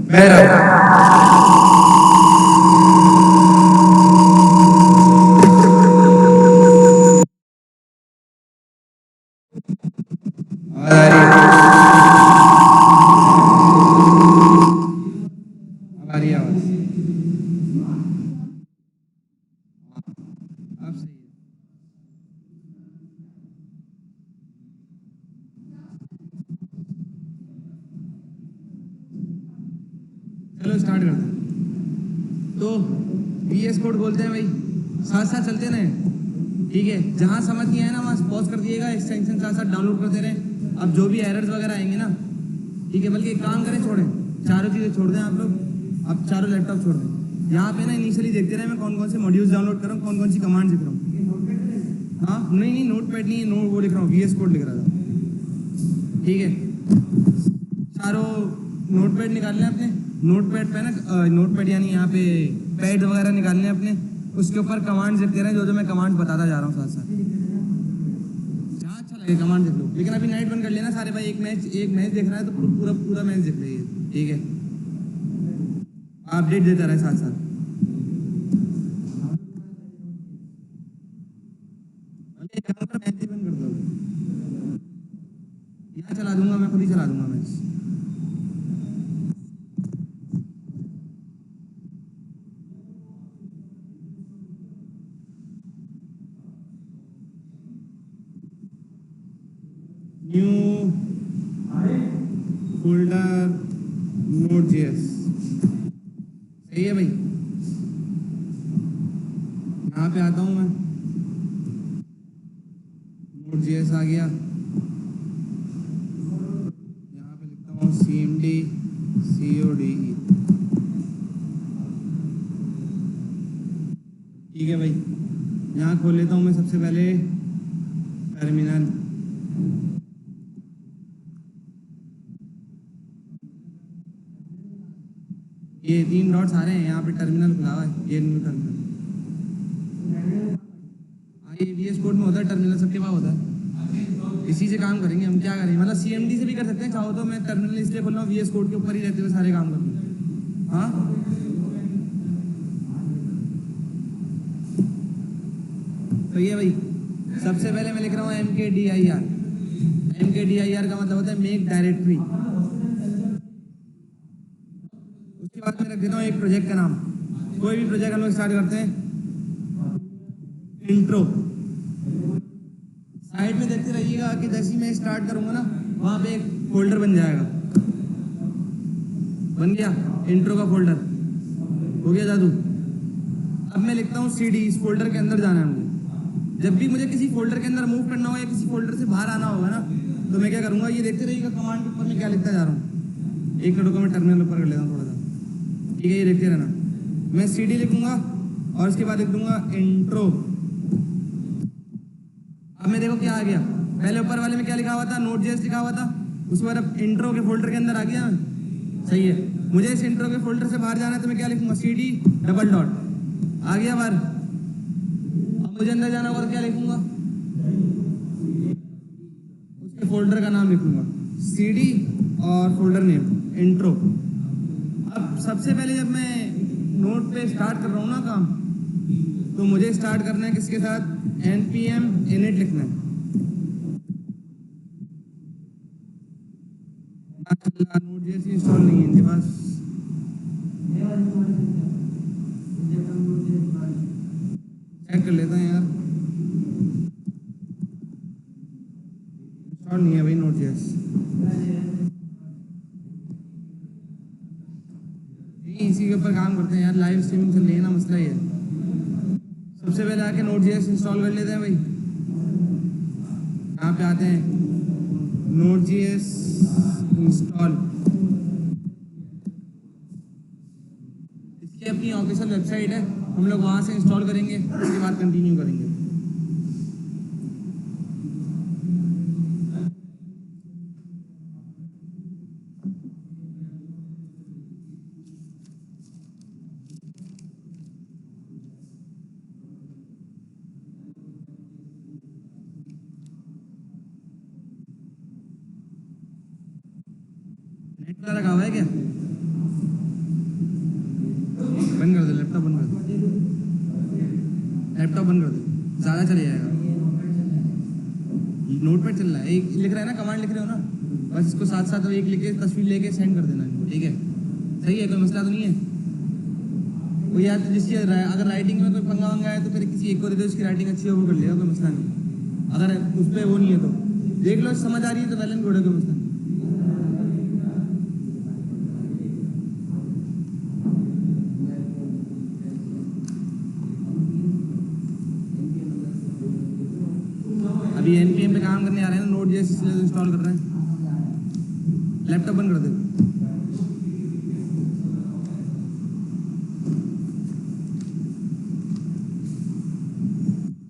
मेरा आवाज आ रही है? अब आ रही है आवाज? अब सही है। चलो स्टार्ट करते हैं। तो वीएस कोड बोलते हैं भाई, साथ साथ चलते रहे, ठीक है। जहाँ समझ नहीं आया ना वहाँ पॉज कर दिएगा, एक्सटेंशन साथ साथ डाउनलोड करते रहे। अब जो भी एरर्स वगैरह आएंगे ना, ठीक है, बल्कि एक काम करें, छोड़ें, चारों चीज़ें छोड़ दें आप लोग। अब चारों लैपटॉप छोड़ दें। यहाँ पे ना इनिशियली देखते रहे मैं कौन कौन से मॉड्यूल्स डाउनलोड कर रहा हूँ, कौन कौन सी कमांड लिख रहा हूँ। हाँ नहीं नहीं, नोट पैड नहीं है, नोट वो लिख रहा हूँ, वीएस कोड लिख रहा था, ठीक है। चारों नोट पैड निकाल लें अपने, नोट पैड पे ना, नोट पैड यानी यहाँ पे पैड वगैरह निकाल लें अपने। उसके ऊपर कमांड लिखते रहे, जो जो मैं कमांड बताता जा रहा हूँ साथ साथ। जहाँ अच्छा लगे कमांड लिख लो, लेकिन अभी नाइट बंद कर लेना सारे भाई। एक मैच देख रहा है तो पूरा पूरा मैच देख रही है, ठीक है। अपडेट देता रहे साथ साथ। एक काम कर, मैच ही बंद कर दो। यहाँ चला दूंगा मैं, खुद ही चला दूंगा match. New folder note JS, सही है भाई। यहाँ पे आता हूँ मैं, नोट जेएस आ गया। यहाँ पे लिखता हूँ CMD CODE, ठीक है भाई। यहाँ खोल लेता हूँ मैं सबसे पहले टर्मिनल। ये 3 डॉट्स आ रहे हैं, यहाँ पे टर्मिनल खुला हुआ है, ये न्यू टर्मिनल। हाँ, ये VS कोड में होता है टर्मिनल, सबके पास होता है। इसी से काम करेंगे हम, क्या करेंगे, मतलब CMD से भी कर सकते हैं चाहो तो। मैं टर्मिनल इसलिए खोल रहा हूँ, VS कोड के ऊपर ही रहते हुए सारे काम करूँगा। हाँ तो ये भाई, सबसे पहले मैं लिख रहा हूँ MKDIR। MKDIR का मतलब होता है मेक डायरेक्टरी। उसके बाद मैं रख देता हूँ एक प्रोजेक्ट का नाम। कोई भी प्रोजेक्ट हम लोग स्टार्ट करते हैं, इंट्रो। साइड में देखते रहिएगा कि जैसे ही मैं स्टार्ट करूंगा ना, वहाँ पे एक फोल्डर बन जाएगा। बन गया इंट्रो का फोल्डर, हो गया जादू। अब मैं लिखता हूँ CD, इस फोल्डर के अंदर जाना है मुझे। जब भी मुझे किसी फोल्डर के अंदर मूव करना होगा या किसी फोल्डर से बाहर आना होगा ना, तो मैं क्या करूँगा, ये देखते रहिएगा कमांड के ऊपर मैं क्या लिखता जा रहा हूँ। एक मिनट को मैं टर्मिनल ऊपर कर लेता हूँ थोड़ा सा, ठीक है। ये देखते रहना, मैं CD लिखूंगा और उसके बाद लिख दूंगा इंट्रो। अब मैं देखो क्या आ गया, पहले ऊपर वाले में क्या लिखा हुआ था, नोट जेएस लिखा हुआ था। उसके बाद अब इंट्रो के फोल्डर के अंदर आ गया मैं, सही है। मुझे इस इंट्रो के फोल्डर से बाहर जाना है तो मैं क्या लिखूंगा, CD डबल डॉट, आ गया बाहर। अब मुझे अंदर जाना होगा तो क्या लिखूंगा, उसके फोल्डर का नाम लिखूंगा, CD और फोल्डर नेम इंट्रो। अब सबसे पहले जब मैं नोट पे स्टार्ट कर रहा हूँ ना काम, तो मुझे स्टार्ट करना है किसके साथ, npm init लिखना है। नोट जेएस इंस्टॉल नहीं है इनके पास, चेक कर लेता हैं यार। इंस्टॉल नहीं है भाई नोट जेएस, इसी के ऊपर काम करते हैं यार, लाइव स्ट्रीमिंग चल रही है ना, मसला ये है। सबसे पहले आके नोट जेएस इंस्टॉल कर लेते हैं भाई। यहाँ पे आते हैं, नोट जेएस इंस्टॉल। इसकी अपनी ऑफिशियल वेबसाइट है, हम लोग वहाँ से इंस्टॉल करेंगे, उसके बाद कंटिन्यू करेंगे। नेट वाला लगा हुआ है क्या? बंद कर दो, लैपटॉप बंद कर दो, लैपटॉप बंद कर दो, ज़्यादा चले जाएगा। नोटपैड चल रहा है, एक लिख रहा है ना, कमांड लिख रहे हो ना, बस इसको साथ साथ एक लिख के तस्वीर लेके सेंड कर देना इनको, ठीक है? सही है, कोई मसला तो नहीं है? कोई यार जिसकी अगर राइटिंग में कोई पंगा वंगा है तो फिर किसी एक को दे दो, जिसकी राइटिंग अच्छी है वो कर लेगा, कोई मसला नहीं। अगर उस पर वो नहीं है तो देख लो, समझ आ रही है तो वेल एंड गुड है, कोई मसला नहीं। अभी एनपीएम पे काम करने आ रहे हैं ना, नोट जेएस इसलिए तो इंस्टॉल कर रहे हैं। लैपटॉप बंद कर दे।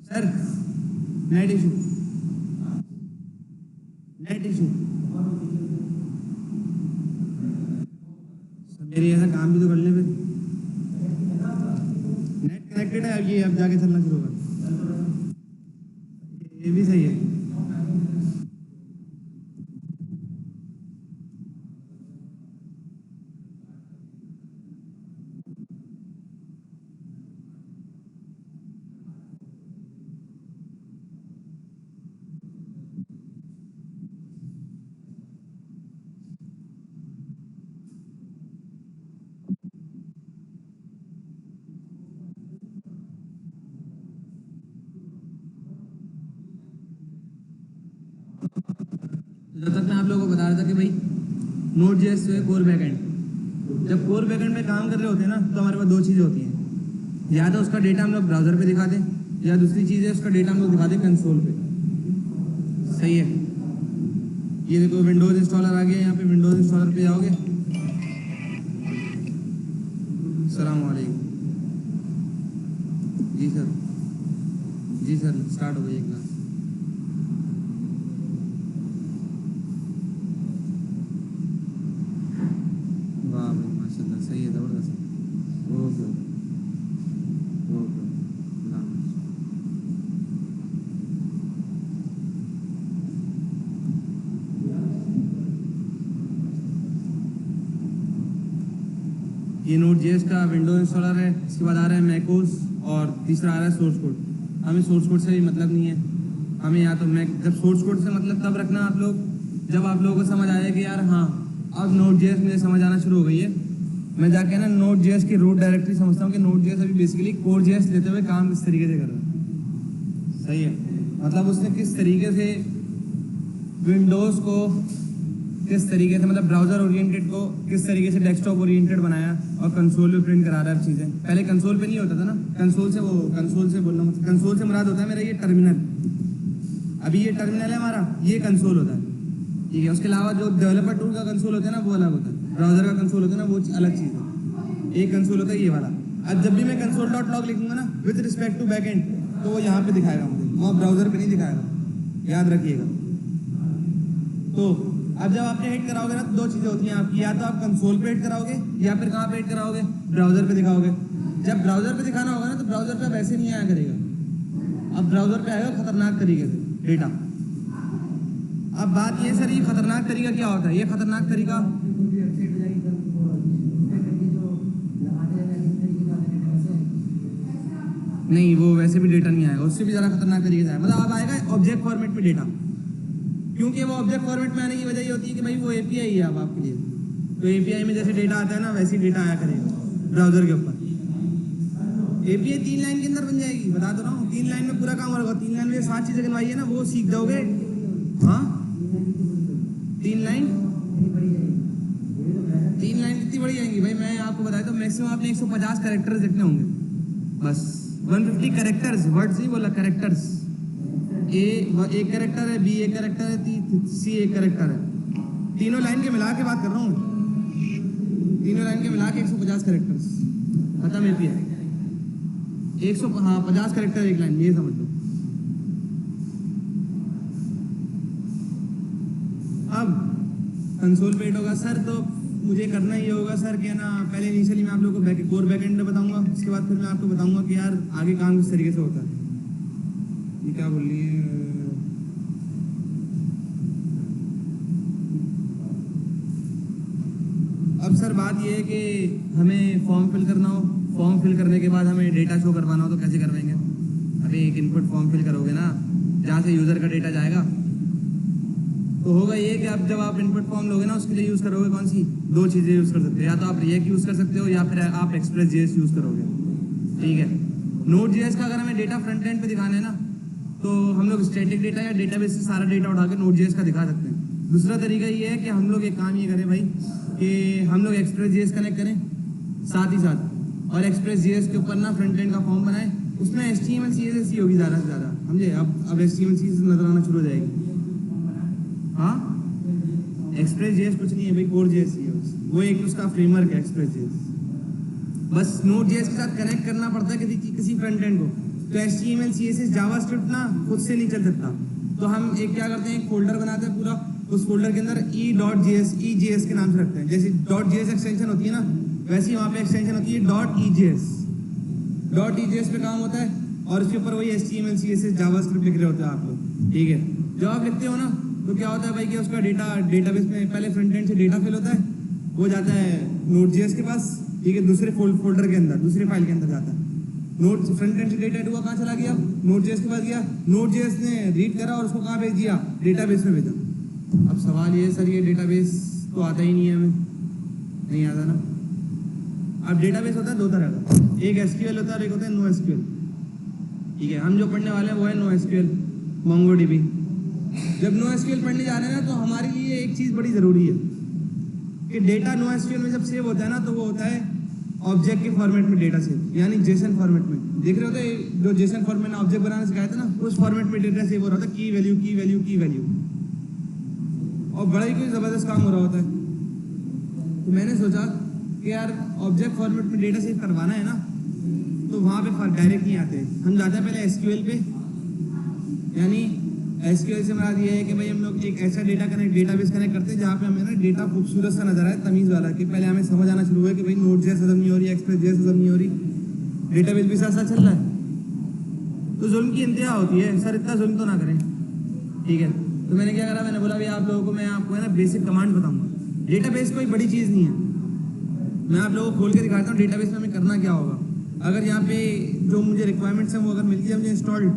Sir net issue, net issue. मेरी ऐसा काम भी तो कर ले फिर। नेट कनेक्टेड है, ये अब जाके चलना शुरू होगा, ये भी सही है। जब तक मैं आप लोगों को बता रहा था कि भाई नोट जेएस है कोर बैकएंड। जब कोर बैकएंड में काम कर रहे होते हैं ना, तो हमारे पास दो चीज़ें होती हैं, या तो उसका डेटा हम लोग ब्राउज़र पे दिखा दें, या दूसरी चीज़ है उसका डेटा हम लोग दिखा दें कंसोल पे। सही है? ये देखो विंडोज़ इंस्टॉलर आ गया, यहाँ पे विंडोज़ इंस्टॉलर पे जाओगे। अस्सलाम वालेकुम। जी सर, जी सर, स्टार्ट हो गई एक क्लास। वाह भाई माशाल्लाह, सही है, ज़बरदस्त। ओके ओके, ये नोट जेएस का विंडोज इंस्टॉलर है। इसके बाद आ रहा है मैकोस, और तीसरा आ रहा है सोर्स कोड। हमें सोर्स कोड से भी मतलब नहीं है, हमें या तो मैक, जब सोर्स कोड से मतलब तब रखना आप लोग जब आप लोगों को समझ आए कि यार हाँ अब नोट जेएस मुझे समझ आना शुरू हो गई है। मैं जाके ना नोट जेएस की रूट डायरेक्टरी समझता हूँ कि नोट जेएस अभी बेसिकली कोर जेएस लेते हुए काम किस तरीके से कर रहा है। सही है? मतलब उसने किस तरीके से विंडोज़ को किस तरीके से, मतलब ब्राउजर ओरिएंटेड को किस तरीके से डेस्कटॉप ओरिएंटेड बनाया, और कंसोल पे प्रिंट करा रहा है चीज़ें। पहले कंसोल पे नहीं होता था ना, कंसोल से बोलना, कंसोल से मुराद होता है मेरा ये टर्मिनल। अभी ये टर्मिनल है हमारा, ये कंसोल होता है, ठीक है? उसके अलावा जो डेवलपर टूल का कंसोल होता है ना, वो अलग होता है। ब्राउजर का कंसोल होता है ना, वो अलग चीज़ है। एक कंसोल होता है ये वाला। अब जब भी मैं कंसोल डॉट लॉग लिखूंगा ना with respect to back end, तो वो यहाँ पे दिखाएगा मुझे, वहाँ ब्राउजर पे नहीं दिखाएगा, याद रखिएगा। तो अब जब आपने हिट कराओगे ना, तो दो चीज़ें होती हैं आपकी, या तो आप कंसोल पे हिट कराओगे, या फिर कहाँ पे हिट कराओगे, ब्राउजर पे दिखाओगे। जब ब्राउजर पे दिखाना होगा ना, तो ब्राउजर पे वैसे नहीं आया करेगा, अब ब्राउजर पे आएगा खतरनाक तरीके से डेटा। अब बात ये सर, ये खतरनाक तरीका क्या होता है? ये खतरनाक तरीका नहीं, वो वैसे भी डेटा नहीं आएगा, उससे भी ज़्यादा खतरनाक तरीके से आएगा। मतलब अब आएगा ऑब्जेक्ट फॉर्मेट में डेटा, क्योंकि वो ऑब्जेक्ट फॉर्मेट में आने की वजह ये होती है कि भाई वो एपीआई है अब आपके लिए। तो एपीआई में जैसे डेटा आता है ना, वैसे ही डेटा आया करेगा ब्राउजर के ऊपर। एपीआई 3 लाइन के अंदर बन जाएगी, बता दो ना, 3 लाइन में पूरा काम होगा। 3 लाइन में 7 चीज़ें बनवाई है ना, वो सीख जाओगे। हाँ 3 लाइन कितनी बड़ी आएंगी भाई? मैं आपको बताया तो मैक्सिमम आपने 150 कैरेक्टर्स लिखने होंगे बस। 150 कैरेक्टर्स, वर्ड्स नहीं बोला, कैरेक्टर्स। एक कैरेक्टर है, बी एक कैरेक्टर है, सी एक कैरेक्टर है। तीनों लाइन के मिला के बात कर रहा हूँ, तीनों लाइन के मिला के 150 कैरेक्टर्स खत्म एपीआई। 100, हाँ 50 करेक्टर एक लाइन, ये समझ लो। अब कंसोल पेट होगा सर, तो मुझे करना ये होगा सर कि ना, पहले इनिशियली मैं आप लोगों को कोर बैकएंड बताऊंगा, उसके बाद फिर मैं आपको बताऊंगा कि यार आगे काम किस तरीके से होता है। ये क्या बोल रही है? अब सर बात ये है कि हमें फॉर्म फिल करना हो, फॉर्म फिल करने के बाद हमें डेटा शो करवाना हो, तो कैसे करवाएंगे? अभी एक इनपुट फॉर्म फिल करोगे ना, जहाँ से यूज़र का डेटा जाएगा, तो होगा ये कि आप जब आप इनपुट फॉर्म लोगे ना, उसके लिए यूज़ करोगे कौन सी? दो चीज़ें यूज़ कर सकते हो, या तो आप रिएक्ट यूज़ कर सकते हो या फिर आप एक्सप्रेस जेएस यूज़ करोगे। ठीक है, नोड जेएस का अगर हमें डेटा फ्रंट एंड पे दिखाना है ना, तो हम लोग स्टैटिक डेटा या डेटाबेस से सारा डेटा उठा के नोड जेएस का दिखा सकते हैं। दूसरा तरीका ये है कि हम लोग एक काम ये करें भाई, कि हम लोग एक्सप्रेस जेएस कनेक्ट करें साथ ही साथ, और एक्सप्रेस जेएस के ऊपर ना फ्रंट एंड का फॉर्म बनाए, उसमें HTML CSS ही होगी ज़्यादा से ज़्यादा, समझे? अब HTML CSS नजर आना शुरू हो जाएगी। हाँ, एक्सप्रेस जेएस कुछ नहीं है भाई, कोर जेएस ही है बस। वो एक उसका फ्रेमवर्क है एक्सप्रेस जेएस। बस नोड जेएस के साथ कनेक्ट करना पड़ता है किसी फ्रंट एंड को। तो HTML CSS जावास्क्रिप्ट ना खुद से नहीं चल सकता, तो हम एक क्या करते हैं, एक फोल्डर बनाते हैं पूरा, उस फोल्डर के अंदर EJS के नाम से रखते हैं। जैसे .js एक्सटेंशन होती है ना, वैसे ही वहाँ पे एक्सटेंशन होती है .EJS। .EJS पे काम होता है, और उसके ऊपर वही HTML CSS जावास्क्रिप्ट लिख रहे होते हैं आप लोग। ठीक है, जब आप लिखते हो ना, तो क्या होता है भाई कि उसका डेटाबेस में पहले फ्रंट एंड से डेटा फिल होता है, वो जाता है Node.js के पास। ठीक है, दूसरे फोल्डर के अंदर, दूसरे फाइल के अंदर जाता है। नोट फ्रंट एंड से डेटा हुआ कहाँ चला गया? Node.js के पास गया, Node.js ने रीड करा और उसको कहाँ भेज दिया? डेटाबेस में भेजा। अब सवाल ये सर, ये डेटाबेस तो आता ही नहीं है हमें, नहीं आता ना। अब डेटाबेस होता है दो तरह का, एक SQL होता है और एक होता है NoSQL। ठीक है, हम जो पढ़ने वाले हैं वो है NoSQL, MongoDB। जब NoSQL पढ़ने जा रहे हैं ना, तो हमारे लिए एक चीज़ बड़ी ज़रूरी है कि डेटा NoSQL में जब सेव होता है ना, तो वो होता है ऑब्जेक्ट के फॉर्मेट में डेटा सेव, यानी जेसन फॉर्मेट में। देख रहे होते हैं जो जेसन फॉर्मेट में ऑब्जेक्ट बनाना सिखाया था ना, उस फॉर्मेट में डेटा सेव हो रहा था, की वैल्यू की वैल्यू की वैल्यू, और बड़ा ही कोई ज़बरदस्त काम हो रहा होता है। तो मैंने सोचा कि यार ऑब्जेक्ट फॉर्मेट में डेटा सेव करवाना है ना, तो वहाँ पे डायरेक्ट नहीं आते, हम जाते हैं पहले SQL पे। यानी SQL से मरा ये है कि भाई हम लोग एक ऐसा डेटाबेस कनेक्ट करते हैं जहाँ पे हमें ना डेटा खूबसूरत सा नजर आए, तमीज़ वाला, कि पहले हमें समझ आना शुरू हुआ कि भाई Node.js हजम नहीं हो रही, एक्सप्रेस जेएस हजम नहीं हो रही, डेटाबेस भी साथ साथ चल रहा है। तो जुल्म की इंतहा होती है सर, इतना जुल्म तो ना करें। ठीक है, तो मैंने क्या करा, मैंने बोला भाई आप लोगों को मैं आपको है ना बेसिक कमांड बताऊंगा। डेटाबेस कोई बड़ी चीज़ नहीं है, मैं आप लोगों को खोल के दिखाता हूँ डेटाबेस में हमें करना क्या होगा। अगर यहाँ पे जो मुझे रिक्वायरमेंट्स हैं वो अगर मिल गया मुझे इंस्टॉल्ड,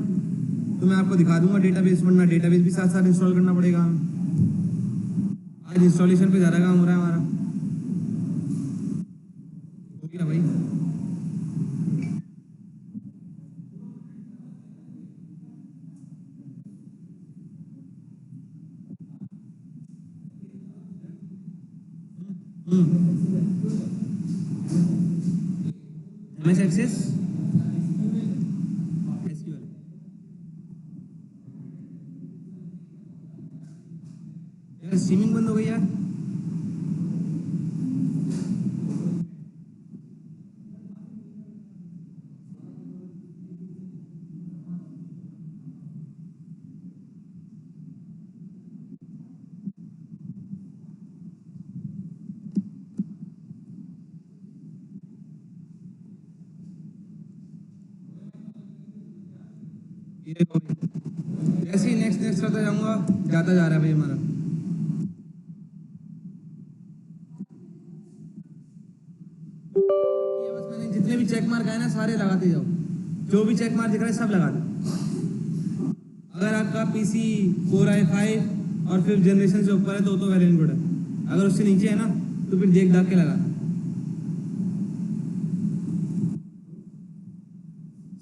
तो मैं आपको दिखा दूंगा डेटाबेस, वरना डेटाबेस भी साथ साथ इंस्टॉल करना पड़ेगा हमें। आज इंस्टॉलेशन पे ज़्यादा काम हो रहा है हमारा। हो गया भाई। MS access SQL। यार स्ट्रीमिंग बंद हो गई यार। ये हो गई। जैसे ही नेक्स्ट नेक्स्ट करता जाऊंगा, जाता जा रहा है भाई हमारा। ये बस मैंने जितने भी चेक मार्क आए ना, सारे लगाते जाओ, जो भी चेक मार्क दिख रहा है सब लगा दो। अगर आपका PC Core i5 और 5th जनरेशन से ऊपर है तो वेल एंड गुड है, अगर उससे नीचे है ना, तो फिर देख दाख के लगाना।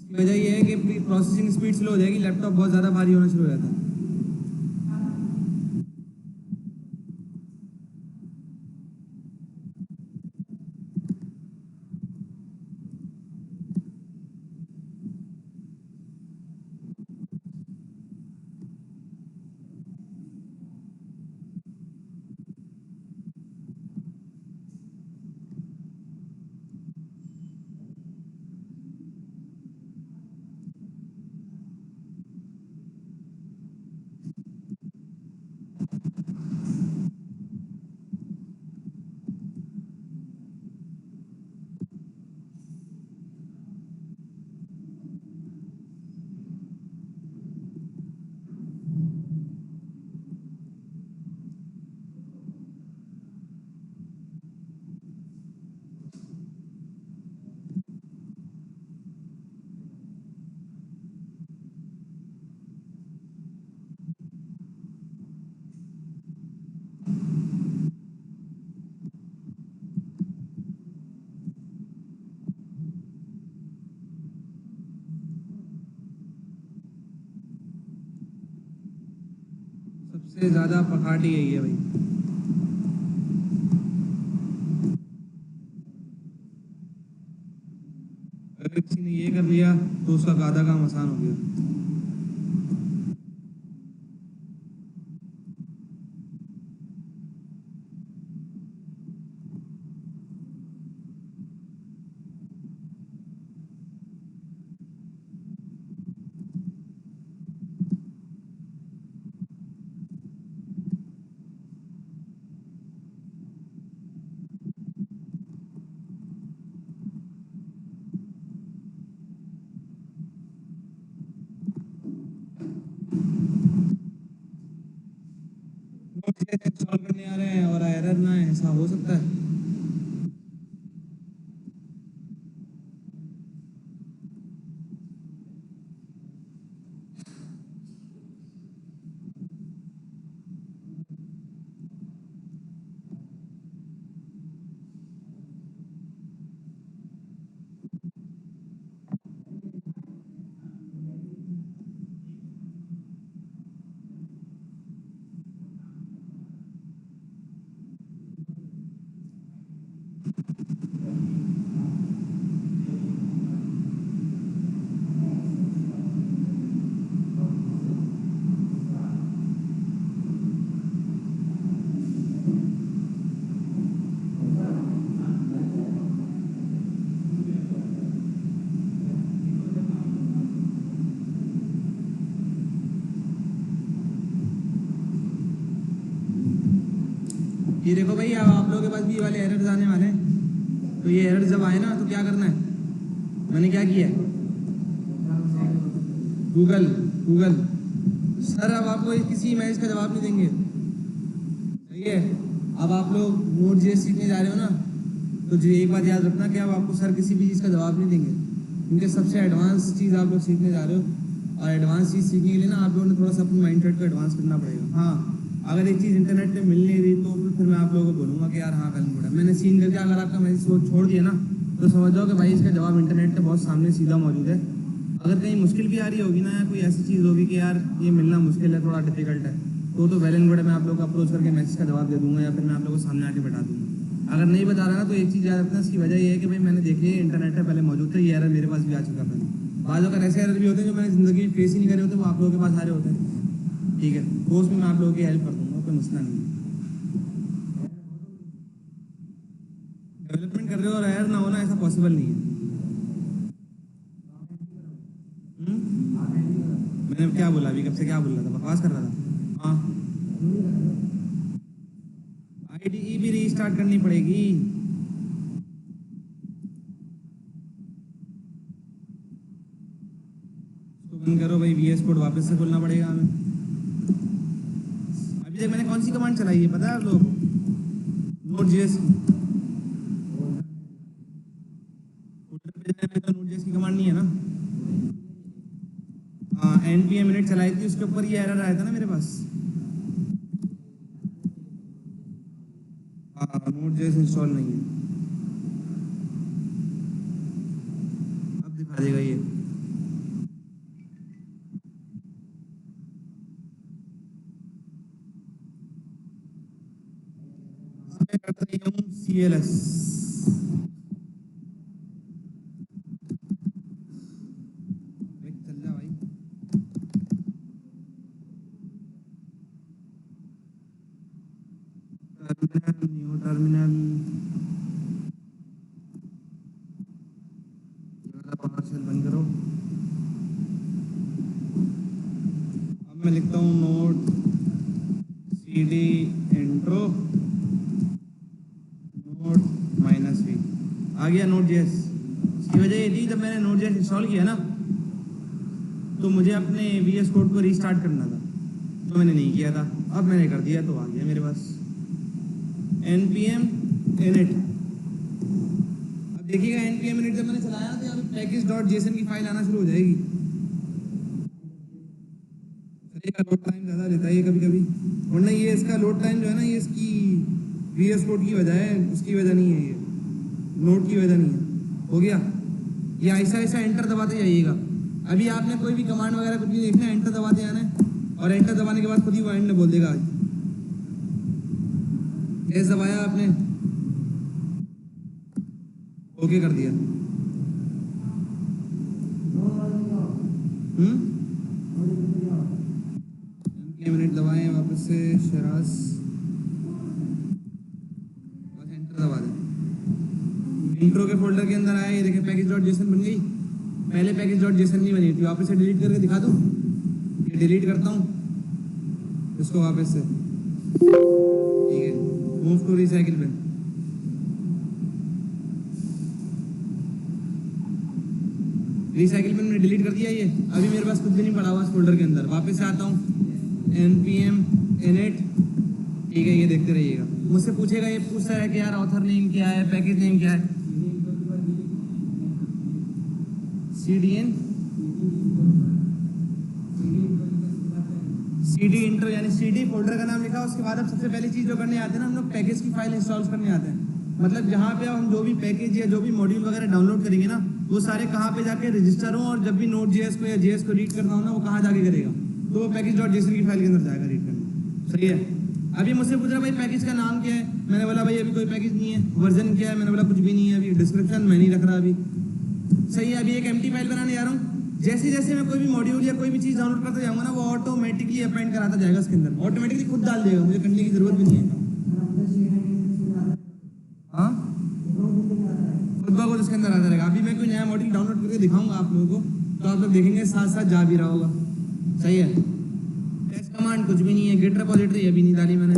इसकी वजह ये है कि प्रोसेसिंग स्पीड स्लो हो जाएगी, लैपटॉप बहुत ज़्यादा भारी होना शुरू हो जाता है। सबसे ज़्यादा पखाटी यही है भाई। अगर किसी ने ये कर लिया तो उसका आधा काम आसान हो गया। सॉल्व करने आ रहे हैं और एरर ना है, ऐसा हो सकता है? ये देखो भाई, अब आप लोगों के पास भी ये वाले एरर्स आने वाले हैं। तो ये एरर्स जब आए ना तो क्या करना है, मैंने क्या किया है, गूगल गूगल सर अब आपको किसी इमेज का जवाब नहीं देंगे, सही है। अब आप लोग Node.js सीखने जा रहे हो ना, तो जो एक बात याद रखना कि अब आपको सर किसी भी चीज़ का जवाब नहीं देंगे, क्योंकि सबसे एडवांस चीज़ आप लोग सीखने जा रहे हो। और एडवांस चीज़ सीखने के लिए ना आप लोगों ने थोड़ा सा अपने माइंड को एडवांस करना पड़ेगा। हाँ, अगर एक चीज़ इंटरनेट पे मिल नहीं रही तो फिर मैं आप लोगों को बोलूँगा कि यार हाँ वेल गुड है, मैंने सीन करके अगर आपका मैसेज छोड़ दिया ना तो समझ जाओ कि भाई इसका जवाब इंटरनेट पे बहुत सामने सीधा मौजूद है। अगर कहीं मुश्किल भी आ रही होगी ना, या कोई ऐसी चीज़ होगी कि यार ये मिलना मुश्किल है, थोड़ा डिफिकल्ट है, तो वेल एंड गुड है, मैं आप लोग को अप्रोच करके मैसेज का जवाब दे दूँगा या फिर मैं आप लोगों को सामने आके बैठा दूँगा। अगर नहीं बता रहा ना तो एक चीज़ याद रखना, इसकी वजह ये है कि भाई मैंने देखी है इंटरनेट पे पहले मौजूद था, ये एरर मेरे पास भी आ चुका पहले। बाद अगर ऐसे एरर भी होते हैं जो मैंने ज़िंदगी में फेस ही नहीं करे होते, वो आप लोगों के पास आ रहे होते हैं, ठीक है, तो उसमें मैं आप लोगों की हेल्प कर दूँगा, कोई मसला नहीं है। डेवलपमेंट कर रहे हो और एरर ना होना ऐसा पॉसिबल नहीं है। मैंने क्या बोला अभी, कब से क्या बोल रहा था, बकवास कर रहा था? हाँ, आईडीई भी रीस्टार्ट करनी पड़ेगी। तो बंद करो भाई, वीएस कोड वापस से खोलना पड़ेगा हमें। अभी तक मैंने कौन सी कमांड चलाई है पता है आप लोग? Node.js की। तो Node.js की कमांड नहीं है ना? हाँ, npm init चलाई थी, उसके ऊपर ये एरर आया था ना मेरे पास। हाँ, Node.js इंस्टॉल नहीं है, अब दिखा देगा ये। मैं करता ही हूँ CLS। चल जा भाई, टर्मिनल, न्यू टर्मिनल, पार्सल बंद करो। अब मैं लिखता हूँ node cd intro node -v, आ गया Node.js। इसकी वजह ये थी, जब मैंने Node.js इंस्टॉल किया ना तो मुझे अपने VS कोड को रीस्टार्ट करना था, तो मैंने नहीं किया था, अब मैंने कर दिया तो आ गया मेरे पास npm init। अब देखिएगा npm init जब मैंने चलाया तो यहाँ पे package.json की फाइल आना शुरू हो जाएगी। चलिए, लोड टाइम ज़्यादा लेता है ये कभी कभी, वरना ये इसका लोड टाइम जो है ना, ये इसकी VS कोड की वजह है, उसकी वजह नहीं है, ये नोड की वजह नहीं है। हो गया, ये ऐसा ऐसा एंटर दबाते जाइएगा। अभी आपने कोई भी कमांड वगैरह कुछ भी देखना है, एंटर दबाते आना है, और एंटर दबाने के बाद खुद ही वो एंड बोल देगा। एस दबाया आपने, ओके कर दिया। मिनट दबाएं वापस से शराज, बस एंटर दबा दें। इंट्रो के फोल्डर के अंदर आया, ये देखें पैकेज डॉट जेसन बन गई। पहले पैकेज डॉट जेसन नहीं बनी थी, वापस से डिलीट करके दिखा दूँ। ये डिलीट करता हूँ इसको वापस से, ठीक है। मूव टू रिसाइकिल पे, रिसाइकिल में मैंने डिलीट कर दिया। ये अभी मेरे पास कुछ भी नहीं पड़ा हुआ इस फोल्डर के अंदर। वापस से आता हूँ npm init, ठीक है। ये देखते रहिएगा, मुझसे पूछेगा, ये पूछता है कि यार ऑथर नेम क्या है, पैकेज नेम क्या है। cdn cd इंट्रो यानी cd फोल्डर का नाम लिखा। उसके बाद अब सबसे पहली चीज जो करने आते हैं ना हम लोग, पैकेज की फाइल इंस्टॉल करने आते हैं। मतलब जहाँ पे हम जो भी पैकेज या जो भी मॉड्यूल वगैरह डाउनलोड करेंगे ना, वो सारे कहाँ पे जाके रजिस्टर हो, और जब भी नोट जेएस को या जेएस को रीड करना हो ना, वो कहाँ जाके करेगा, तो वो पैकेज डॉट जेसन की फाइल के अंदर जाएगा रीड करने। सही है। अभी मुझसे पूछ रहा भाई पैकेज का नाम क्या है, मैंने बोला भाई अभी कोई पैकेज नहीं है। वर्जन क्या है, मैंने बोला कुछ भी नहीं है। अभी डिस्क्रिप्शन मैं नहीं रख रहा अभी। सही है। अभी एक एम्प्टी फाइल बनाने जा रहा हूँ। जैसे जैसे मैं कोई भी मॉड्यूल या कोई भी चीज़ डाउनलोड करता जाऊँगा ना, वो ऑटोमेटिकली अपेंड कराता जाएगा इसके अंदर, ऑटोमेटिकली खुद डाल देगा, मुझे करने की जरूरत भी नहीं है। हाँ, खुद ब खुद इसके अंदर आता रहेगा। अभी मैं कोई नया मॉड्यूल डाउनलोड करके दिखाऊंगा आप लोगों को, तो आप लोग देखेंगे साथ साथ जा भी रहा होगा। सही है। टेस्ट कमांड कुछ भी नहीं है। गिट रिपोजिटरी अभी नहीं डाली मैंने।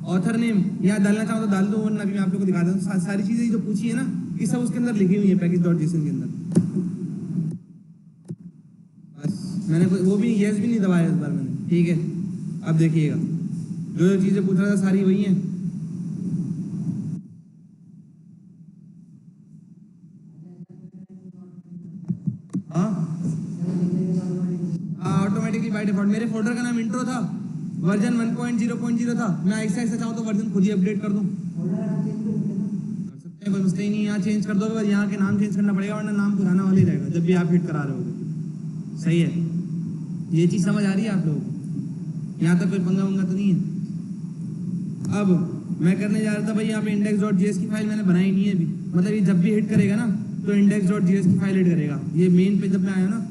ऑथर नेम यहाँ डालना चाहूँ तो डाल दूँ, वरना अभी मैं आप लोग को दिखा दूँ। सारी चीज़ें जो पूछी है ना, ये सब उसके अंदर लिखी हुई है पैकेज डॉट जेसन के अंदर। बस मैंने वो भी येस भी नहीं दबाया इस बार मैंने, ठीक है। अब देखिएगा जो जो चीज़ें पूछ रहा था सारी वही हैं। ऑटोमेटिकली बाय डिफॉल्ट मेरे फोल्डर का नाम इंट्रो था, वर्जन 1.0.0 था। मैं ऐसा ऐसा चाहूँ तो वर्जन खुद ही अपडेट कर दूँ, कर सकते हैं, कोई मसला ही नहीं। यहाँ चेंज कर दो, बस यहाँ के नाम चेंज करना पड़ेगा, वरना नाम पुराना वाला ही रहेगा जब भी आप हिट करा रहे हो। सही है। ये चीज़ समझ आ रही है आप लोगों को? यहाँ तक कोई पंगा वंगा तो नहीं है। अब मैं करने जा रहा था भाई, यहाँ पे index.js की फाइल मैंने बनाई नहीं है अभी। मतलब ये जब भी हिट करेगा ना, तो index.js की फाइल हिट करेगा। ये मेन पे जब मैं आया ना,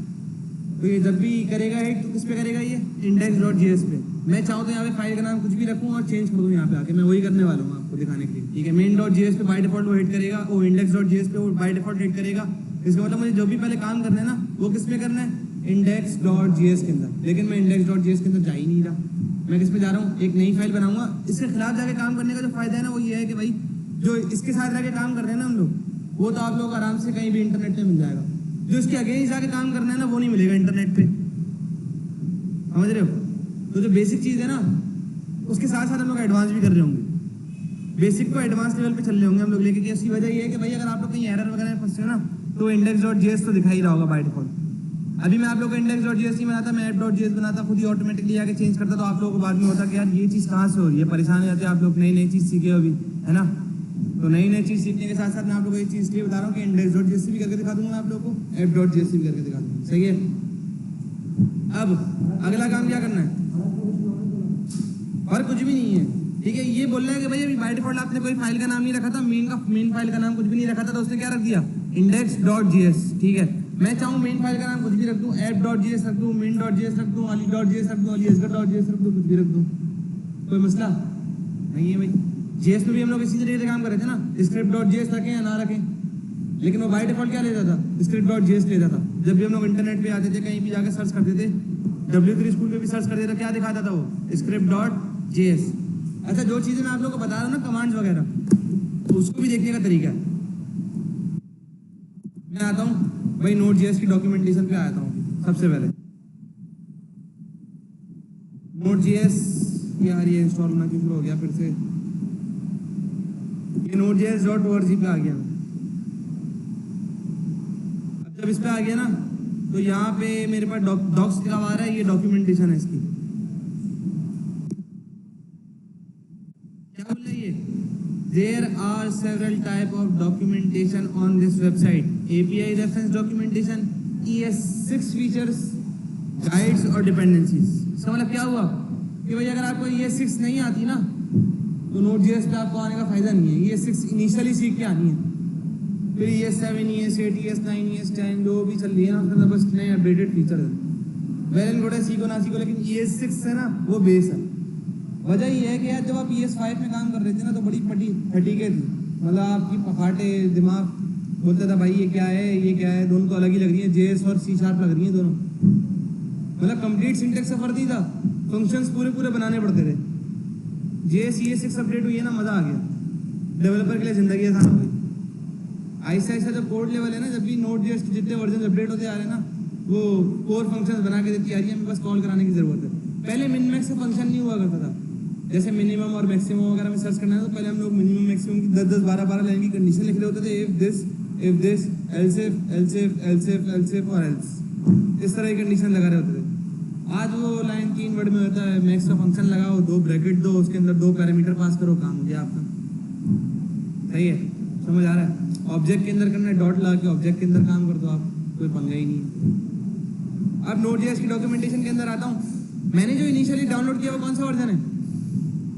तो ये जब भी करेगा हिट तो किस पे करेगा, ये index.js पे। मैं चाहूँ तो यहाँ पे फाइल का नाम कुछ भी रखूँ और चेंज कर दूँ यहाँ पे आके। मैं वही करने वाला हूँ आपको दिखाने के लिए, ठीक है। main.js पे बाय डिफॉल्ट वो हिट करेगा, वो index.js पे वो बाय डिफॉल्ट हिट करेगा। इसका मतलब मुझे जो भी पहले काम करना है ना, वो किस पे करना है, index.js के अंदर। लेकिन मैं index.js के अंदर जा ही नहीं रहा। मैं किस पे जा रहा हूँ, एक नई फाइल बनाऊंगा। इसके खिलाफ जाके काम करने का जो फायदा है ना, वो ये है कि भाई जो इसके साथ रह के काम कर रहे हैं ना हम लोग, वो तो आप लोग आराम से कहीं भी इंटरनेट पे मिल जाएगा। जो इसके अगेंस्ट जाके काम करना है ना, वो नहीं मिलेगा इंटरनेट पे, समझ रहे हो। तो जो बेसिक चीज़ है ना, उसके साथ साथ हम लोग एडवांस भी कर रहे होंगे। बेसिक को एडवांस लेवल पे चल रहे होंगे हम लोग लेके। उसकी वजह ये है कि भाई अगर आप लोग कहीं एरर वगैरह में फंसे हो ना, तो index.js तो दिखा ही रहा होगा बाय डिफॉल्ट। अभी मैं आप लोग को index.js नहीं बनाता, मैं app.js बनाता, खुद ही ऑटोमेटिकली आके चेंज करता, तो आप लोगों को बाद में होता कि यार ये चीज़ कहाँ से हो रही है। परेशान हो जाते हैं आप लोग, नई नई चीज़ सीखे अभी, है ना। तो नई नई चीज़ सीखने के साथ साथ मैं आप लोगों को ये चीज़ इसलिए बता रहा हूँ कि index.js भी करके दिखा दूंगा आप लोगों को, app.js भी करके दिखा दूंगा। सही है। अब अगला काम क्या करना है, और कुछ भी नहीं है, ठीक है। ये बोल रहा है कि भाई अभी बाय डिफॉल्ट आपने कोई फाइल का नाम नहीं रखा था, मेन फाइल का नाम कुछ भी नहीं रखा था, तो उसने क्या रख दिया, index.js, ठीक है। मैं चाहूँ मेन फाइल का नाम कुछ भी रख दूँ, app.js रख दूँ, main.js रख दूँ, ali.js रख दूँ, aliasgar.js रख दूँ, कुछ भी रख दूँ, कोई मसला नहीं है भाई। जेएस में भी हम लोग इसी तरीके से काम कर रहे थे ना, script.js रखें या ना रखें, लेकिन वो बाय डिफॉल्ट क्या लेता था, script.js लेता था। जब भी हम लोग इंटरनेट पे आते थे, कहीं भी जाकर सर्च करते थे, W3 स्कूल पे भी सर्च करते थे, क्या दिखाता था वो, script.js। अच्छा, जो चीज़ें मैं आप लोगों को बता रहा हूँ ना, कमांड्स वगैरह, तो उसको भी देखने का तरीका है। मैं आता हूँ भाई Node.js की डॉक्यूमेंटेशन पे आता हूँ सबसे पहले। Node.js यार ये इंस्टॉल होना क्यों शुरू हो गया फिर से, ये Node.js.org पे आ गया। अब जब इस पे आ गया ना, तो यहाँ पे मेरे पास डॉक्स लिखा हुआ है, ये डॉक्यूमेंटेशन है इसकी। क्या बोल रहा है ये, There are several type of documentation on this website. API reference documentation, ES6 features, guides और डिपेंडेंसीज। इसका मतलब क्या हुआ कि भाई अगर आपको ये 6 नहीं आती ना तो नोड जेएस पे आपको आने का फायदा नहीं है। ये 6 इनिशियली सीख के आनी है, फिर ये 7 ES 8 ES 9 ES 10 जो भी चल रही है ना उसके अंदर बस नए अपडेटेड फीचर है। वेल एंड गुड है, सीखो ना सीखो, लेकिन ES 6 है ना वो बेस है। वजह ये है कि यार जब आप ES 5 में काम कर रहे थे ना तो बड़ी फटीके थी, मतलब आपकी पखाटे दिमाग बोलता था भाई ये क्या है ये क्या है, दोनों तो अलग ही लग रही है, JS और C# लग रही है दोनों, मतलब कंप्लीट सिंटेक्स सफर नहीं था, फंक्शंस पूरे पूरे बनाने पड़ते थे। JS ES 6 अपडेट हुई है ना, मजा आ गया, डेवलपर के लिए जिंदगी आसान हो गई। ऐसा ऐसा जो कोड लेवल है ना, जब भी Node.js के जितने वर्जन अपडेट होते आ रहे हैं ना वो कोर फंक्शंस बना के देती आ रही है, हमें बस कॉल कराने की जरूरत है। पहले मिन मैक्स का फंक्शन नहीं हुआ करता था, जैसे मिनिमम और मैक्सिमम वगैरह में सर्च करना है तो पहले हम लोग मिनिमम मैक्सिमम की 10 10 12 12 लाइन की कंडीशन लिख रहे होते थे, if this else if else if else if else if और एल्स, इस तरह की कंडीशन लगा रहे होते थे। आज वो लाइन 3 वर्ड में होता है, मैक्स का फंक्शन लगाओ, 2 ब्रैकेट दो, उसके अंदर 2 पैरामीटर पास करो, काम हो गया आपका। सही है, समझ आ रहा है? ऑब्जेक्ट के अंदर करना है, डॉट लगा के ऑब्जेक्ट के अंदर काम कर दो आप, कोई पंगा ही नहीं है। अब Node.js की डॉक्यूमेंटेशन के अंदर आता हूँ। मैंने जो इनिशियली डाउनलोड किया वो कौन सा वर्जन है?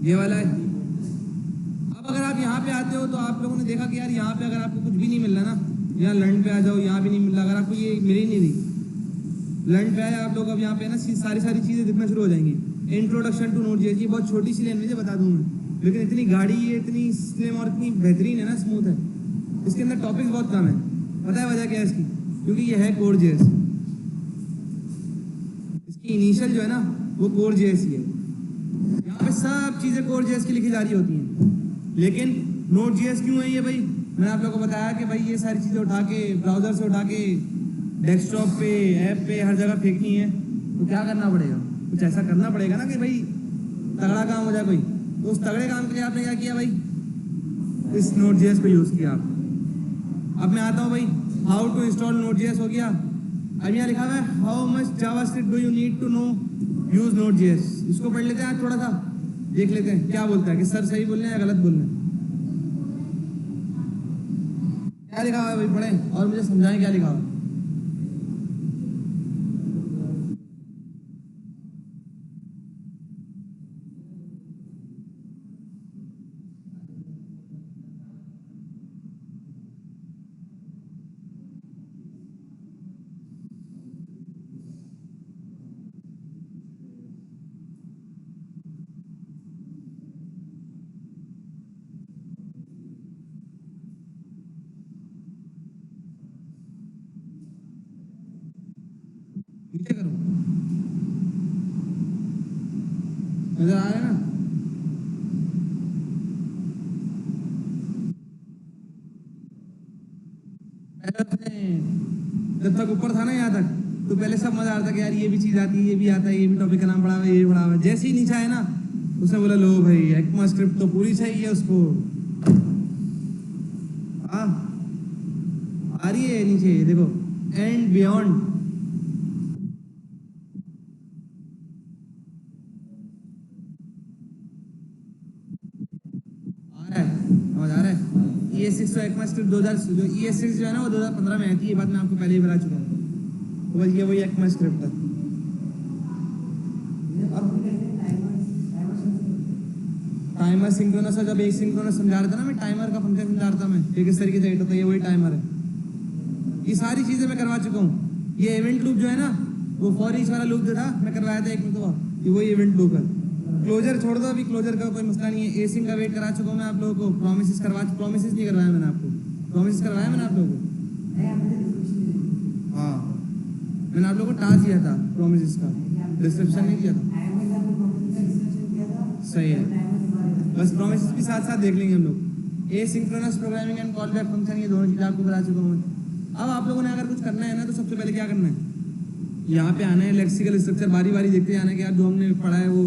ये वाला है। अब अगर आप यहाँ पे आते हो तो आप लोगों ने देखा कि यार यहाँ पे अगर आपको कुछ भी नहीं मिल रहा ना, यहाँ लर्न पे आ जाओ, यहाँ भी नहीं मिल रहा, अगर आपको ये मिल ही नहीं रही, लर्न पे आए आप लोग, अब यहाँ पे ना सारी चीज़ें दिखना शुरू हो जाएंगी। इंट्रोडक्शन टू Node.js, ये बहुत छोटी सी लैंग्वेज है बता दूँ मैं, लेकिन इतनी गाड़ी है, इतनी स्लिम और इतनी बेहतरीन है ना, स्मूथ है। इसके अंदर टॉपिक्स बहुत कम है। पता है वजह क्या है इसकी? क्योंकि ये है Core.js, इसकी इनिशियल जो है ना वो Core.js ही है। यहाँ पे सब चीज़ें Core.js की लिखी जा रही होती हैं, लेकिन Node.js क्यों है ये भाई? मैंने आप लोगों को बताया कि भाई ये सारी चीज़ें उठा के ब्राउज़र से उठा के डेस्कटॉप पे, ऐप पे, हर जगह फेंकनी है, तो क्या करना पड़ेगा? कुछ ऐसा करना पड़ेगा ना कि भाई तगड़ा काम हो जाए कोई। तो उस तगड़े काम के लिए आपने क्या किया भाई? इस Node.js को यूज़ किया आपने। अब मैं आता हूँ भाई, हाउ टू इंस्टॉल Node.js हो गया। अब यहाँ लिखा हुआ है how much JavaScript do you need to know use Node.js। इसको पढ़ लेते हैं आज, थोड़ा सा देख लेते हैं क्या बोलता है, कि सर सही बोल रहे हैं या गलत बोल रहे हैं। क्या लिखा हुआ है भाई, पढ़ें और मुझे समझाएं क्या लिखा हुआ है। नीचे करो, नजर आ रहा है ना? जब तक ऊपर था ना यहाँ तक, तो पहले सब मजा आता था कि यार ये भी चीज आती है, ये भी आता है, ये भी टॉपिक का नाम पढ़ा हुआ है, ये भी पढ़ा हुआ है। जैसे ही नीचे आया ना उसने बोला लो भाई ECMAScript तो पूरी चाहिए उसको। हाँ आ रही है नीचे देखो, एंड बियॉन्ड। समझ आ रहा है? ES6 तो ECMAScript 2000 जो ES6 जो है ना वो 2015 में आई थी, ये बात मैं आपको पहले ही बता चुका हूँ। तो बस ये वही ECMAScript है। टाइमर सिंक्रोनस है, जब एक सिंक्रोनस समझा रहा था ना मैं, टाइमर का फंक्शन समझा रहा था मैं, ये किस तरीके से हिट होता है, ये वही टाइमर है। ये सारी चीजें मैं करवा चुका हूँ। ये इवेंट लूप जो है ना वो फॉर ईच वाला लूप जो था मैं करवाया था एक मरतबा, ये वही इवेंट लूप है। क्लोजर छोड़ दो, अभी क्लोजर का कोई मसला नहीं है। एसिंग का वेट करा चुका हूँ मैं आप लोगों को, प्रोमिसेस नहीं करवाया मैंने आपको, प्रोमिसेस करवाया मैंने आप लोगों को। हाँ मैंने आप लोगों को टास्क दिया था प्रोमिसेस का, डिस्क्रिप्शन नहीं दिया था। सही है, बस प्रोमिसेस भी साथ साथ देख लेंगे हम लोग। Asynchronous programming and call back function, ये दोनों चीज़ें आपको बता चुका हूँ मैं। अब आप लोगों ने अगर कुछ करना है ना तो सबसे पहले क्या करना है, यहाँ पे आना है, लेक्सिकल स्ट्रक्चर बारी बारी देखते जाना कि यार जो हमने पढ़ा है वो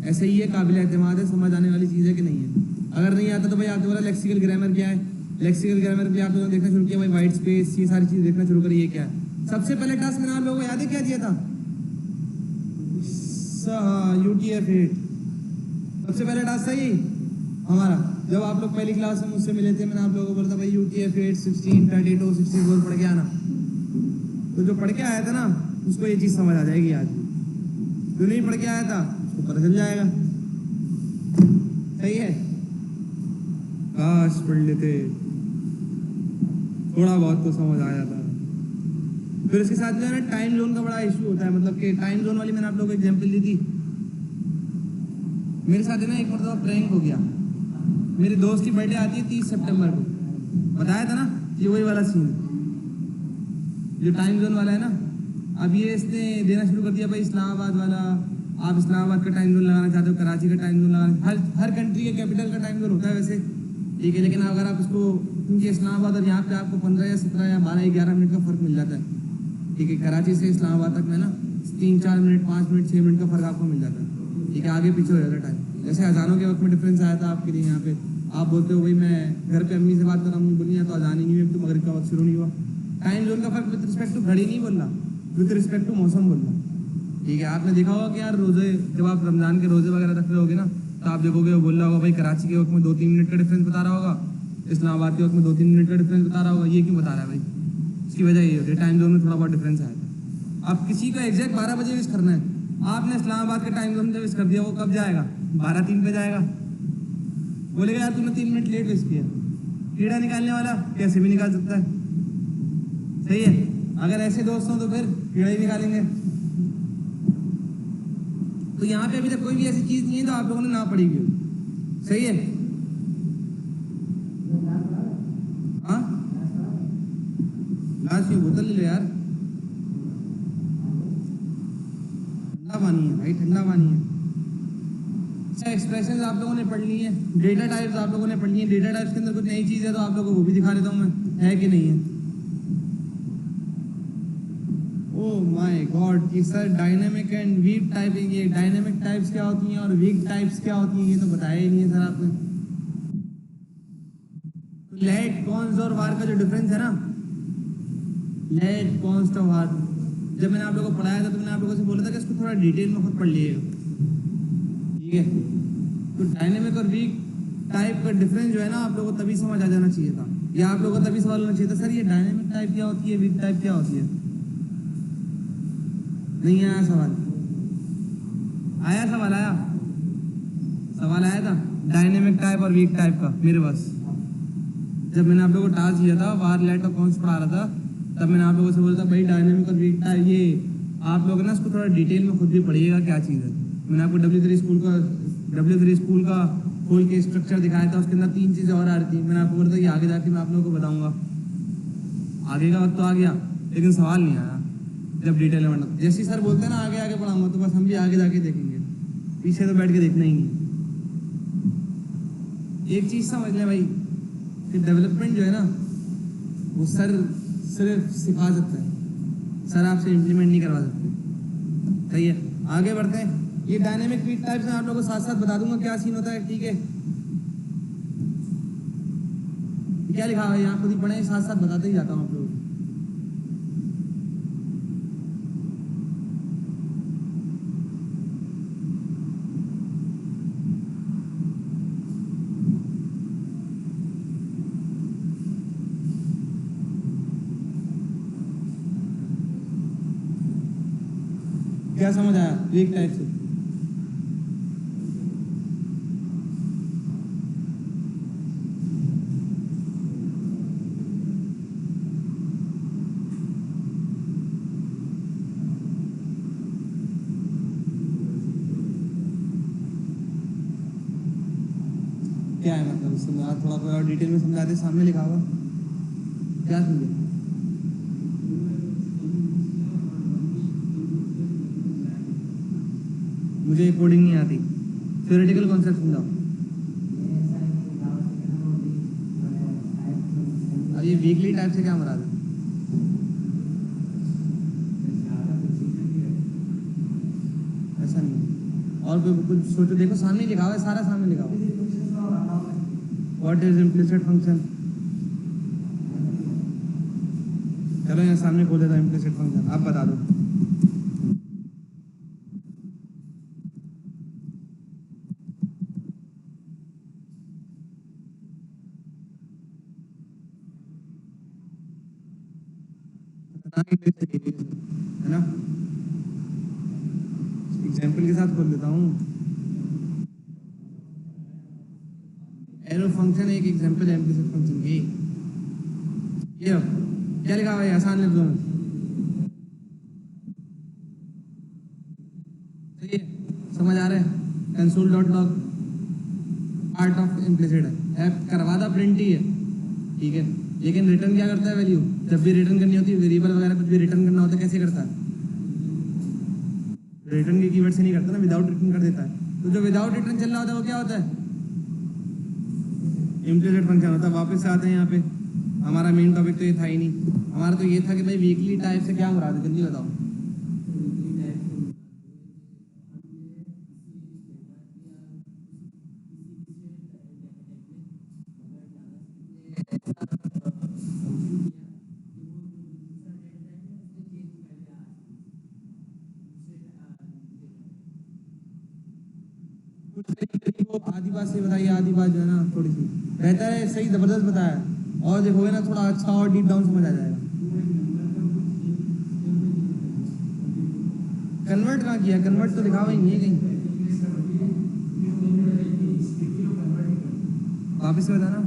ऐसे ही है, काबिल एतमाद है, समझ आने वाली चीज़ है कि नहीं है। अगर नहीं आता तो भाई आपने बोला लेक्सिकल ग्रामर क्या है, लेक्सिकल ग्रामर के लिए आप लोगों ने देखना शुरू किया भाई वाइट स्पेस, ये सारी चीज़ देखना शुरू करिए ये क्या है। सबसे पहले टास्क मैंने आप लोगों को याद है क्या दिया था? UTF-8 सबसे पहले टास्क था ये हमारा। जब आप लोग पहली क्लास में मुझसे मिले थे मैंने आप लोगों को बोला था भाई UTF-8 16 32 64 पढ़ के आना। तो जो पढ़ के आया था ना उसको ये चीज़ समझ आ जाएगी आज। जो नहीं पढ़ के आया था उसको पता चल जाएगा। सही है। काश पढ़ लेते, थोड़ा बहुत तो समझ आ जाता। फिर इसके साथ जो है ना टाइम जोन का बड़ा इशू होता है, मतलब कि टाइम जोन वाली मैंने आप लोगों को एग्जांपल दी थी। मेरे साथ है ना एक मतलब प्रैंक हो गया। मेरे दोस्त की बर्थडे आती है 30 सितंबर को, बताया था ना, ये वही वाला सीन जो टाइम जोन वाला है ना। अब ये इसने देना शुरू कर दिया भाई इस्लामाबाद वाला, आप इस्लामाबाद का टाइम जोन लगाना चाहते हो, कराची का टाइम जोन लगाना, हर कंट्री के कैपिटल का टाइम जोन होता है वैसे, ठीक है। लेकिन अगर आप इसको, क्योंकि इस्लामाबाद और यहाँ पे आपको 15 या 17 या 12 या 11 मिनट का फ़र्क मिल जाता है, ठीक है। कराची से इस्लामाबाद तक में ना 3-4 मिनट, 5 मिनट, 6 मिनट का फ़र्क आपको मिल जाता है, ठीक है। आगे पीछे हो जाता है टाइम। जैसे अजानों के वक्त में डिफरेंस आया था आपके लिए, यहाँ पे आप बोलते हो भाई मैं घर पे अम्मी से बात कर रहा हूँ, बोली तो अजान ही नहीं हुई, तो मगरिब का वक्त शुरू नहीं हुआ। टाइम जोन का फर्क विद रिस्पेक्ट टू घड़ी नहीं बोल रहा, विद रिस्पेक्ट टू मौसम बोल रहा, ठीक है। आपने देखा होगा कि यार रोजे, जब आप रमजान के रोजे वगैरह रख रहे होगे ना, तो आप देखोगे वो बोल रहा होगा भाई कराची के वक्त में 2-3 मिनट का डिफरेंस बता रहा होगा, इस्लामाबाद के वक्त में 2-3 मिनट का डिफरेंस बता रहा होगा। ये क्यों बता रहा है भाई? इसकी वजह ये होती है टाइम जोन में थोड़ा बहुत डिफरेंस आया था। अब किसी को एग्जैक्ट 12 बजे विश करना है, आपने इस्लामाबाद के टाइम जोन में विश कर दिया, वो कब जाएगा? 12:03 पे जाएगा। बोलेगा यार तूने 3 मिनट लेट विश किया। कीड़ा निकालने वाला कैसे भी निकाल सकता है, सही है। अगर ऐसे दोस्त हों तो फिर कीड़ा ही निकालेंगे। तो यहाँ पे अभी तक कोई भी ऐसी चीज नहीं है तो आप लोगों ने ना पढ़ी हुई, सही है। हाँ, लास्ट में बोतल ले लो यार, ठंडा पानी है भाई, ठंडा पानी है। अच्छा, एक्सप्रेशंस आप लोगों ने पढ़ ली है, डेटा टाइप्स आप लोगों ने पढ़ ली है। डेटा टाइप्स के अंदर कुछ नई चीज़ है तो आप लोगों को वो भी दिखा देता हूँ मैं, है कि नहीं है। ओह माय गॉड कि sir dynamic and weak typing, ये डायनेमिक टाइप्स क्या होती हैं और वीक टाइप्स क्या होती हैं, ये तो बताया ही नहीं है सर आपने। तो लेट, कॉन्स और वार का जो डिफरेंस है ना, लेट, कॉन्स्ट और वार, जब मैंने आप लोगों को पढ़ाया था तो मैंने आप लोगों से बोला था कि इसको थोड़ा डिटेल में खुद पढ़ लीजिएगा, ठीक है। तो डायनेमिक और वीक टाइप का डिफरेंस जो है ना आप लोगों को तभी समझ आ जाना चाहिए था, या आप लोगों को तभी सवाल होना चाहिए था, सर ये डायनेमिक टाइप क्या होती है, वीक टाइप क्या होती है। नहीं आया सवाल? आया सवाल? आया सवाल, आया था डायनेमिक टाइप और वीक टाइप का मेरे पास। जब मैंने आप लोगों को टास्क दिया था, वार, लेट और कॉन्स पढ़ा रहा था, तब मैंने आप लोगों से बोला था भाई डायनेमिक और वीक टाइप, ये आप लोग ना इसको थोड़ा डिटेल में खुद भी पढ़िएगा क्या चीज़ है। मैंने आपको W3 स्कूल का खोल के स्ट्रक्चर दिखाया था, उसके अंदर 3 चीज़ें और आ रही थी। मैंने आपको बोला था कि आगे जाके मैं आप लोगों को बताऊंगा। आगे का वक्त तो आ गया लेकिन सवाल नहीं आया। जब डिटेल में पढ़ना, जैसे सर बोलते हैं ना आगे आगे पढ़ाऊंगा, तो बस हम भी आगे जाके देखेंगे, पीछे तो बैठ के देखना ही नहीं। एक चीज़ समझ लें भाई कि डेवलपमेंट जो है ना वो सर सिर्फ सिखा सकता है, सर आपसे इम्प्लीमेंट नहीं करवा सकते, सही है। आगे बढ़ते हैं। ये डायनेमिक वीक टाइप्स में आप लोगों को साथ साथ बता दूंगा क्या सीन होता है, ठीक है। क्या लिखा हुआ है यहाँ खुद ही पढ़े, साथ साथ बताते ही जाता हूँ आप लोगों को। क्या समझ आया वीक टाइप से? क्या है मतलब समझा, थोड़ा कोई और डिटेल में समझा दे, सामने लिखा हुआ क्या समझे? मुझे कोडिंग नहीं आती, थ्योरेटिकल कॉन्सेप्ट समझाओ। और ये वीकली टाइप से क्या मराद है? ऐसा नहीं, और कोई कुछ सोचो, देखो सामने ही लिखा हुआ है, सारा सामने लिखा हुआ है। What is implicit function? चलो यहाँ सामने खोल देता इम्प्लिसिट फंक्शन, आप बता दो। है ना? एग्जाम्पल के साथ खोल देता हूँ। एरो फंक्शन एक एग्जाम्पल है इम्प्लिसिट फंक्शन की। ये लो, क्या लिखा हुआ है आसान लफ्जों में? सही है, समझ आ रहा है? Console dot log part of implicit है, करवादा प्रिंट ही है, ठीक है। लेकिन रिटर्न क्या करता है? वैल्यू जब भी रिटर्न करनी होती है, वेरिएबल वगैरह कुछ भी रिटर्न करना होता है, कैसे करता है? रिटर्न के कीवर्ड से नहीं करता ना, विदाउट रिटर्न कर देता है। तो जो विदाउट रिटर्न चल रहा होता है वो क्या होता है? इम्प्लिसिट फंक्शन होता है। वापस से आते हैं यहाँ पे, हमारा मेन टॉपिक तो ये था ही नहीं। हमारा तो ये था कि भाई वीकली टाइप से क्या मुराद है, जल्दी बताओ। वो आधी बात से बताइए, आधी बात जो है ना थोड़ी सी बेहतर है, सही जबरदस्त बताया। और देखोगे ना थोड़ा अच्छा और डीप डाउन समझ आ जाएगा। कन्वर्ट कहाँ किया? कन्वर्ट तो लिखा हुआ ही नहीं है कहीं। वापस से बताना।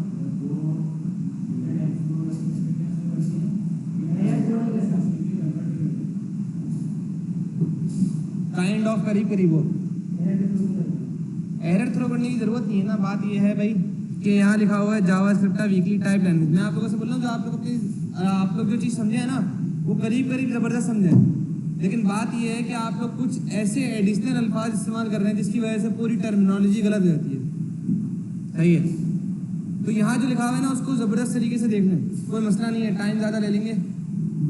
काइंड ऑफ करीब करीब हो। एरर थ्रो करने की जरूरत नहीं है ना। बात ये है भाई कि यहाँ लिखा हुआ है जावास्क्रिप्ट वीकली टाइप लैंग्वेज। मैं आप लोगों से बोल रहा हूँ, जो आप लोग जो चीज़ समझे है ना, वो करीब करीब जबरदस्त समझे। लेकिन बात ये है कि आप लोग कुछ ऐसे एडिशनल अल्फाज इस्तेमाल कर रहे हैं जिसकी वजह से पूरी टर्मिनोलॉजी गलत हो जाती है। सही है। तो यहाँ जो लिखा हुआ है ना, उसको ज़बरदस्त तरीके से देख लें, कोई मसला नहीं है। टाइम ज़्यादा ले लेंगे,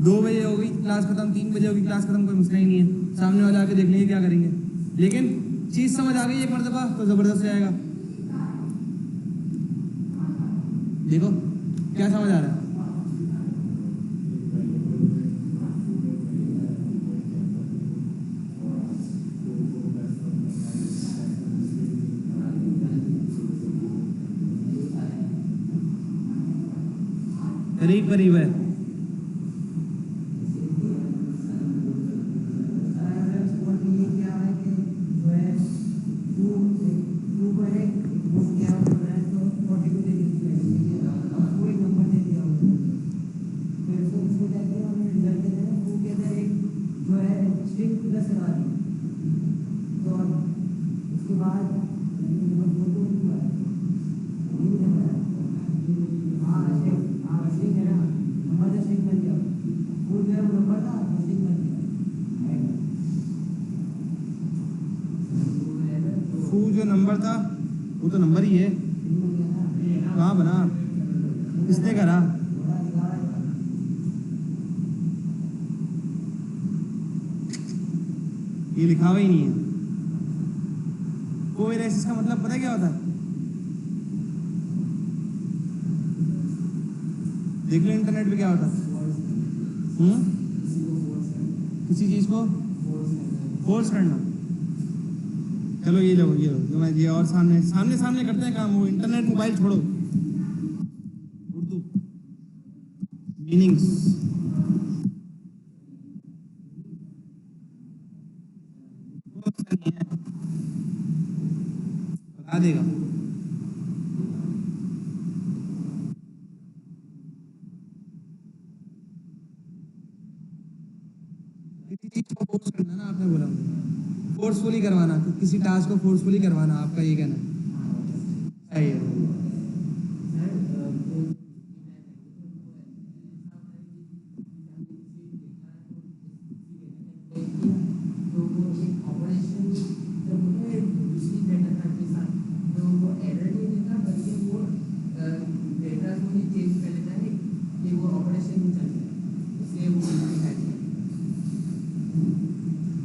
2 बजे होगी क्लास खत्म, 3 बजे होगी क्लास खत्म, कोई मसला ही नहीं है। सामने वाले आके देख लेंगे क्या करेंगे। लेकिन चीज़ समझ आ गई एक मरतबा तो ज़बरदस्त रहेगा। देखो क्या समझ आ रहा है? करीब करीब है। फू जो नंबर था वो तो नंबर ही है। कहाँ बना? किसने करा? ये लिखा हुआ ही नहीं है। कोएरेसिस का मतलब पता है क्या होता है? देख लो इंटरनेट पे क्या होता है। किसी चीज को फोर्स करना। चलो ये लो, ये लो, जो मैं ये और सामने सामने सामने करते हैं काम। वो इंटरनेट मोबाइल छोड़ो। उर्दू मीनिंग्स नहीं है, बता देगा। किसी चीज को फोर्स करना ना, आपने बोला फोर्सफुली करवाना, किसी टास्क को फोर्सफुली करवाना, आपका ये कहना है। सही है।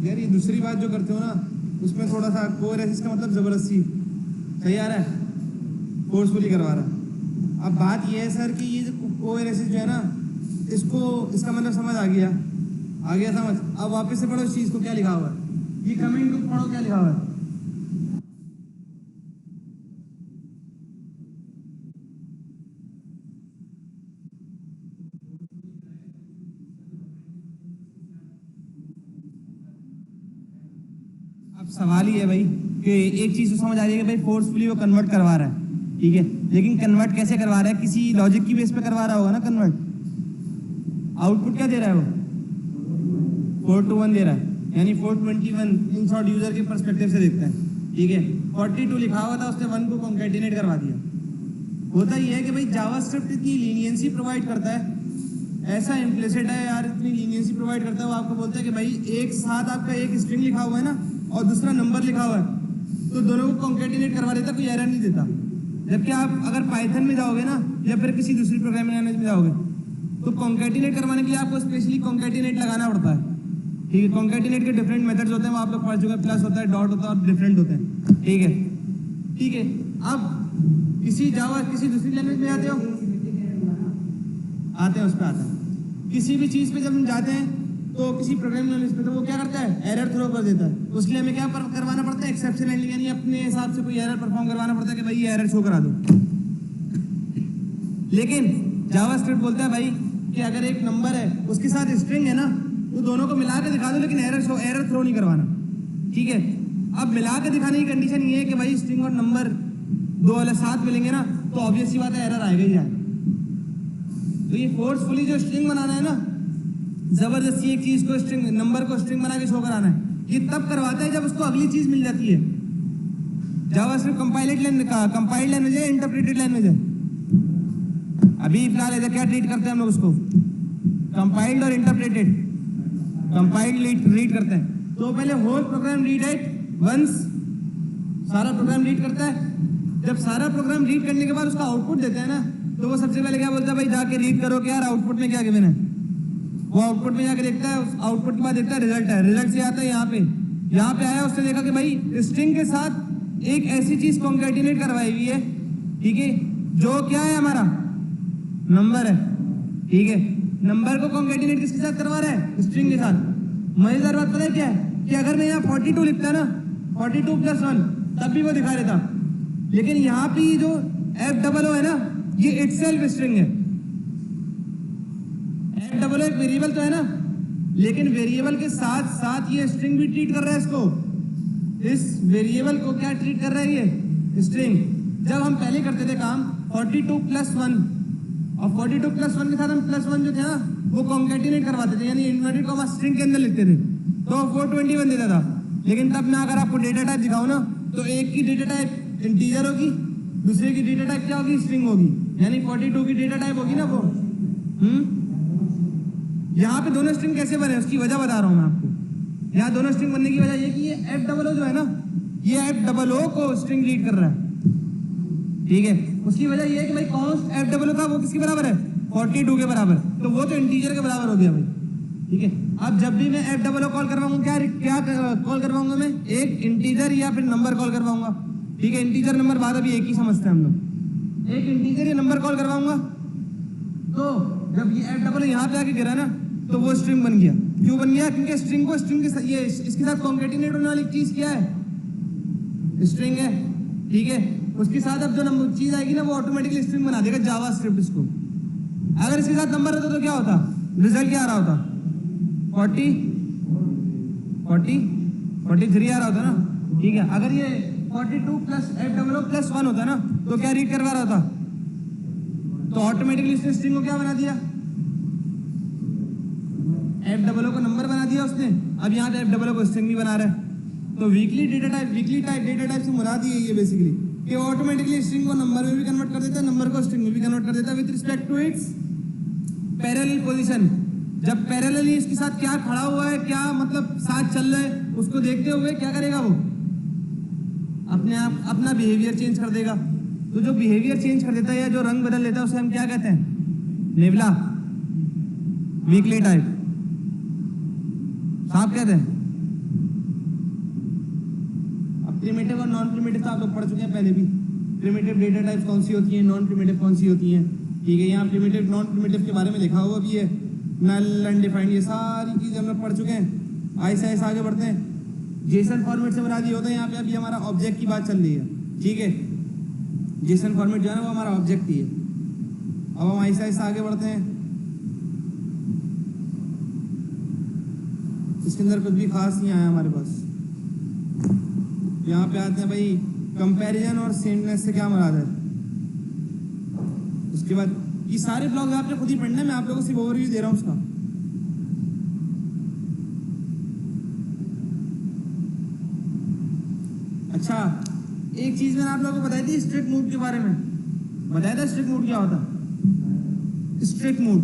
यार ये दूसरी बात जो करते हो ना, उसमें थोड़ा सा कोएरेसिस का मतलब जबरदस्ती। सही आ रहा है? फोर्सफुली करवा रहा। अब बात ये है सर कि ये जो कोएरेसिस जो है ना, इसको इसका मतलब समझ आ गया समझ। अब वापस से पढ़ो इस चीज को, क्या लिखा हुआ है। ये कमेंट को पढ़ो, क्या लिखा हुआ है। सवाल ही है भाई कि एक चीज़ तो समझ आ रही है कि भाई फोर्सफुली वो कन्वर्ट करवा रहा है, ठीक है, लेकिन कन्वर्ट कैसे करवा रहा है? किसी लॉजिक की बेस पे करवा रहा होगा ना कन्वर्ट। आउटपुट क्या दे रहा है वो? 4 to 1 दे रहा है, यानी 421 इन शॉर्ट यूजर के पर्सपेक्टिव से देखता है, ठीक है। 42 लिखा हुआ था, उसने 1 को कॉन्केटिनेट करवा दिया। होता ही है कि भाई जावास्क्रिप्ट इतनी लीनियंसी प्रोवाइड करता है, ऐसा इम्प्लिसिट है यार, इतनी लीनियंसी प्रोवाइड करता है, वो आपको बोलता है कि भाई एक साथ आपका एक स्ट्रिंग लिखा हुआ है ना और दूसरा नंबर लिखा हुआ है, तो दोनों को कॉन्केटिनेट करवा देता, कोई एरर नहीं देता। जबकि आप अगर पाइथन में जाओगे ना या फिर किसी दूसरी प्रोग्रामिंग लैंग्वेज में जाओगे तो कॉन्केटिनेट करवाने के लिए आपको स्पेशली कॉन्केटिनेट लगाना पड़ता है, ठीक है। कॉन्केटिनेट के डिफरेंट मेथड्स होते हैं, वो आप लोग पढ़ चुके हैं, प्लस होता है, डॉट होता है और डिफरेंट होते हैं, ठीक है, ठीक है। अब किसी जावा किसी दूसरी लैंग्वेज में जाते हो, आते हैं, उस पर आता है। किसी भी चीज़ पे जब हम जाते हैं तो किसी प्रोग्रामिंग लैंग्वेज पे, तो वो क्या करता है? एरर थ्रो कर देता है। उसके लिए हमें क्या करवाना पड़ता है? एक्सेप्शन हैंडलिंग, यानी अपने हिसाब से कोई एरर परफॉर्म करवाना पड़ता है कि भाई ये एरर शो करा दो। लेकिन जावास्क्रिप्ट बोलता है भाई कि अगर एक नंबर है उसके साथ स्ट्रिंग है ना, तो दोनों को मिला के दिखा दो, लेकिन एरर थ्रो नहीं करवाना, ठीक है। अब मिला के दिखाने की कंडीशन ये है कि भाई स्ट्रिंग और नंबर दो वाले साथ मिलेंगे ना, तो ऑब्वियस सी बात है एरर आएगा ही आएगा। तो ये फोर्सफुली जो स्ट्रिंग बनाना है ना, जबरदस्ती एक चीज को स्ट्रिंग, नंबर को स्ट्रिंग बना के शो कराना है, ये तब करवाता है जब उसको अगली चीज मिल जाती है। जावास्क्रिप्ट कंपाइल्ड लैंग्वेज है, इंटरप्रेटेड लैंग्वेज है? अभी फिलहाल क्या ट्रीट करते हैं हम लोग उसको? कंपाइल्ड और इंटरप्रेटेड। कंपाइल्ड रीड करते हैं तो पहले whole program read at once, सारा प्रोग्राम रीड करता है। जब सारा प्रोग्राम रीड करने के बाद उसका आउटपुट देते हैं ना, तो वो सबसे पहले क्या बोलता है? भाई जाके रीड करो कि यार आउटपुट में क्या गिवन है। वो आउटपुट में जाके देखता है, उस आउटपुट के बाद देखता है रिजल्ट है, रिजल्ट से आता है यहाँ पे आया, उसने देखा कि भाई स्ट्रिंग के साथ एक ऐसी चीज कॉन्केटिनेट करवाई हुई है, ठीक है, जो क्या है? हमारा नंबर है, ठीक है। नंबर को कॉन्केटिनेट किसके साथ करवा रहा है? स्ट्रिंग के साथ। मजेदार बात पता है क्या है? कि अगर मैं यहाँ 42 लिखता ना, 42 + 1, तब भी वो दिखा देता, लेकिन यहाँ पे जो FOO है ना, ये इटसेल्फ स्ट्रिंग है। FOO एक वेरिएबल तो है ना, लेकिन वेरिएबल के साथ साथ ये स्ट्रिंग भी ट्रीट कर रहा है इसको। इस वेरिएबल को क्या ट्रीट कर रहा है? ये स्ट्रिंग। जब हम पहले करते थे काम 42 + 1, और 42 + 1 के साथ हम +1 जो थे ना, वो कॉन्केटिनेट करवाते थे, यानी इन्वर्टेड कॉमा स्ट्रिंग के अंदर लिखते थे, तो 421 देता था। लेकिन तब मैं अगर आपको डेटा टाइप दिखाऊं ना, तो एक की डेटा टाइप इंटीजर होगी, दूसरे की डेटा टाइप क्या होगी? स्ट्रिंग होगी, यानी 42 की डेटा टाइप होगी ना वो। यहाँ पे दोनों स्ट्रिंग कैसे बने, उसकी वजह बता रहा हूँ मैं आपको। यहाँ दोनों स्ट्रिंग बनने की वजह ये कि ये FOO जो है ना, ये FOO को स्ट्रिंग रीड कर रहा है, ठीक है। उसकी वजह ये है कि भाई कॉन्स्ट FOO था वो किसके बराबर है? 42 के बराबर, तो वो तो इंटीजर के बराबर हो गया भाई, ठीक है। अब जब भी मैं FOO कॉल करवाऊंगा, क्या कॉल करवाऊंगा मैं? एक इंटीजर या फिर नंबर कॉल करवाऊंगा, ठीक है। इंटीजर नंबर बाद अभी एक ही समझते हैं हम लोग, एक इंटीजर या नंबर कॉल करवाऊंगा। तो जब ये FOO यहाँ पे आके गिरा ना, तो वो स्ट्रिंग बन गया। क्यों बन गया? क्योंकि स्ट्रिंग को स्ट्रिंग के साथ, ये इसके साथ कॉन्केटिनेट होने वाली चीज क्या है? स्ट्रिंग है, ठीक है। उसके साथ अब जो नंबर चीज आएगी ना, वो ऑटोमेटिकली स्ट्रिंग बना देगा जावास्क्रिप्ट इसको। अगर इसके साथ नंबर होता तो क्या होता? रिजल्ट क्या आ रहा होता? 43 आ रहा होता ना, ठीक है। अगर ये 42 + FOO + 1 होता ना, तो क्या रीड करवा रहा होता? तो ऑटोमेटिकली इसने स्ट्रिंग को क्या बना दिया? FOO को नंबर बना दिया उसने। अब यहाँ पे FOO को स्ट्रिंग भी बना रहा है। तो वीकली टाइप डेटा टाइप से मुराद ये बेसिकली कि ऑटोमेटिकली स्ट्रिंग को नंबर में भी कन्वर्ट कर देता है, नंबर को स्ट्रिंग में भी कन्वर्ट कर देता है with respect to its parallel position. जब पैरेलली इसके साथ क्या खड़ा हुआ है, क्या मतलब साथ चल रहा है, उसको देखते हुए क्या करेगा वो? अपने आप अपना बिहेवियर चेंज कर देगा। तो जो बिहेवियर चेंज कर देता है या जो रंग बदल देता है, उसे हम क्या कहते हैं? नेवला, वीकली टाइप, सांप कहते हैं। अब प्रिमिटिव और नॉन प्रिमिटिव तो आप लोग पढ़ चुके हैं पहले भी। प्रिमिटिव डेटा टाइप्स कौन सी होती हैं, नॉन प्रिमिटिव कौन सी होती हैं, ठीक है। यहाँ प्रिमिटिव नॉन प्रिमिटिव के बारे में लिखा हुआ भी है, नल, अनडिफाइंड, ये सारी चीजें हम लोग पढ़ चुके हैं। ऐसे आगे बढ़ते हैं। जेसन फॉर्मेट से मुराद ये होता है, यहाँ पे अभी हमारा ऑब्जेक्ट की बात चल रही है, ठीक है। जेसन फॉर्मेट जो है ना, वो हमारा ऑब्जेक्ट ही है। अब हम ऐसा आगे बढ़ते हैं। इसके अंदर कुछ भी खास नहीं आया हमारे पास। यहाँ पे आते हैं भाई कंपैरिजन और सेमनेस से क्या मुराद है। उसके बाद ये सारे ब्लॉग आपने खुद ही पढ़ना है, मैं आप लोगों को सिर्फ ओवरव्यू दे रहा हूँ उसका। अच्छा, एक चीज मैंने आप लोगों को बताई थी स्ट्रिक्ट मूड के बारे में, बताया था स्ट्रिक्ट मूड क्या होता। स्ट्रिक्ट मूड,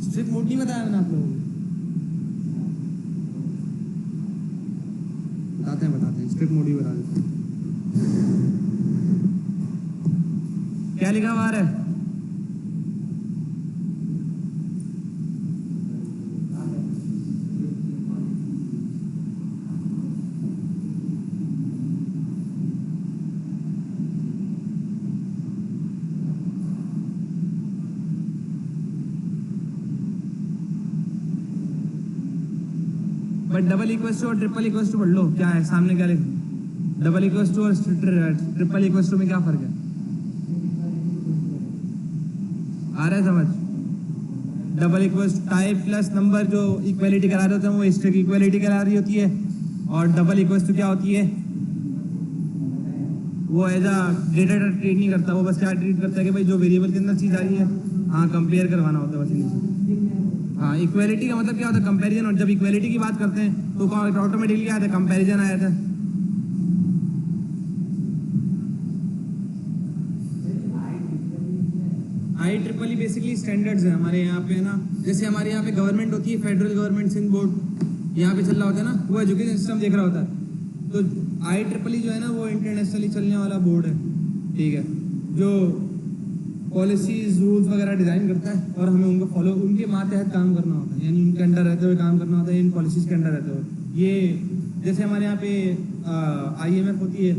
स्ट्रिक्ट मूड नहीं बताया मैंने आप लोगों को। बताते हैं स्ट्रिक्ट मूड ही बता देते हैं। क्या लिखा हुआ है? बट डबल इक्वल टू और ट्रिपल इक्वल टू पढ़ लो, क्या है सामने क्या लिखा। डबल इक्वल टू और ट्रिपल इक्वल टू में क्या फर्क है, आ रहा है समझ। Double equal type plus number जो इक्वलिटी करा रहे होते हैं वो स्ट्रिक्ट इक्वलिटी करा रही होती है, और डबल इक्वल टू क्या होती है, वो एज अ डेटा ट्रीट नहीं करता, वो बस क्या ट्रीट करता है कि भाई जो वेरिएबल के अंदर चीज़ आ रही है, हाँ कंपेयर करवाना होता है बस इन्हीं। हाँ, इक्वलिटी का मतलब क्या होता है, कंपैरिजन। और जब इक्वलिटी की बात करते हैं तो ऑटोमेटिकली क्या आता है, कंपैरिजन आया था। I triple E basically standards है हमारे यहाँ पे, है ना। जैसे हमारे यहाँ पे गवर्नमेंट होती है, फेडरल गवर्नमेंट सिंध बोर्ड यहाँ पे चल रहा होता है ना, वो एजुकेशन सिस्टम देख रहा होता है। तो आई ट्रिपल ई जो है ना वो इंटरनेशनली चलने वाला बोर्ड है, ठीक है, जो पॉलिसीज रूल्स वगैरह डिज़ाइन करता है और हमें उनको फॉलो, उनके मातहत काम करना होता है, यानी उनके अंडर रहते हुए काम करना होता है, इन पॉलिसीज़ के अंडर रहते हुए। ये जैसे हमारे यहाँ पे IMF होती है,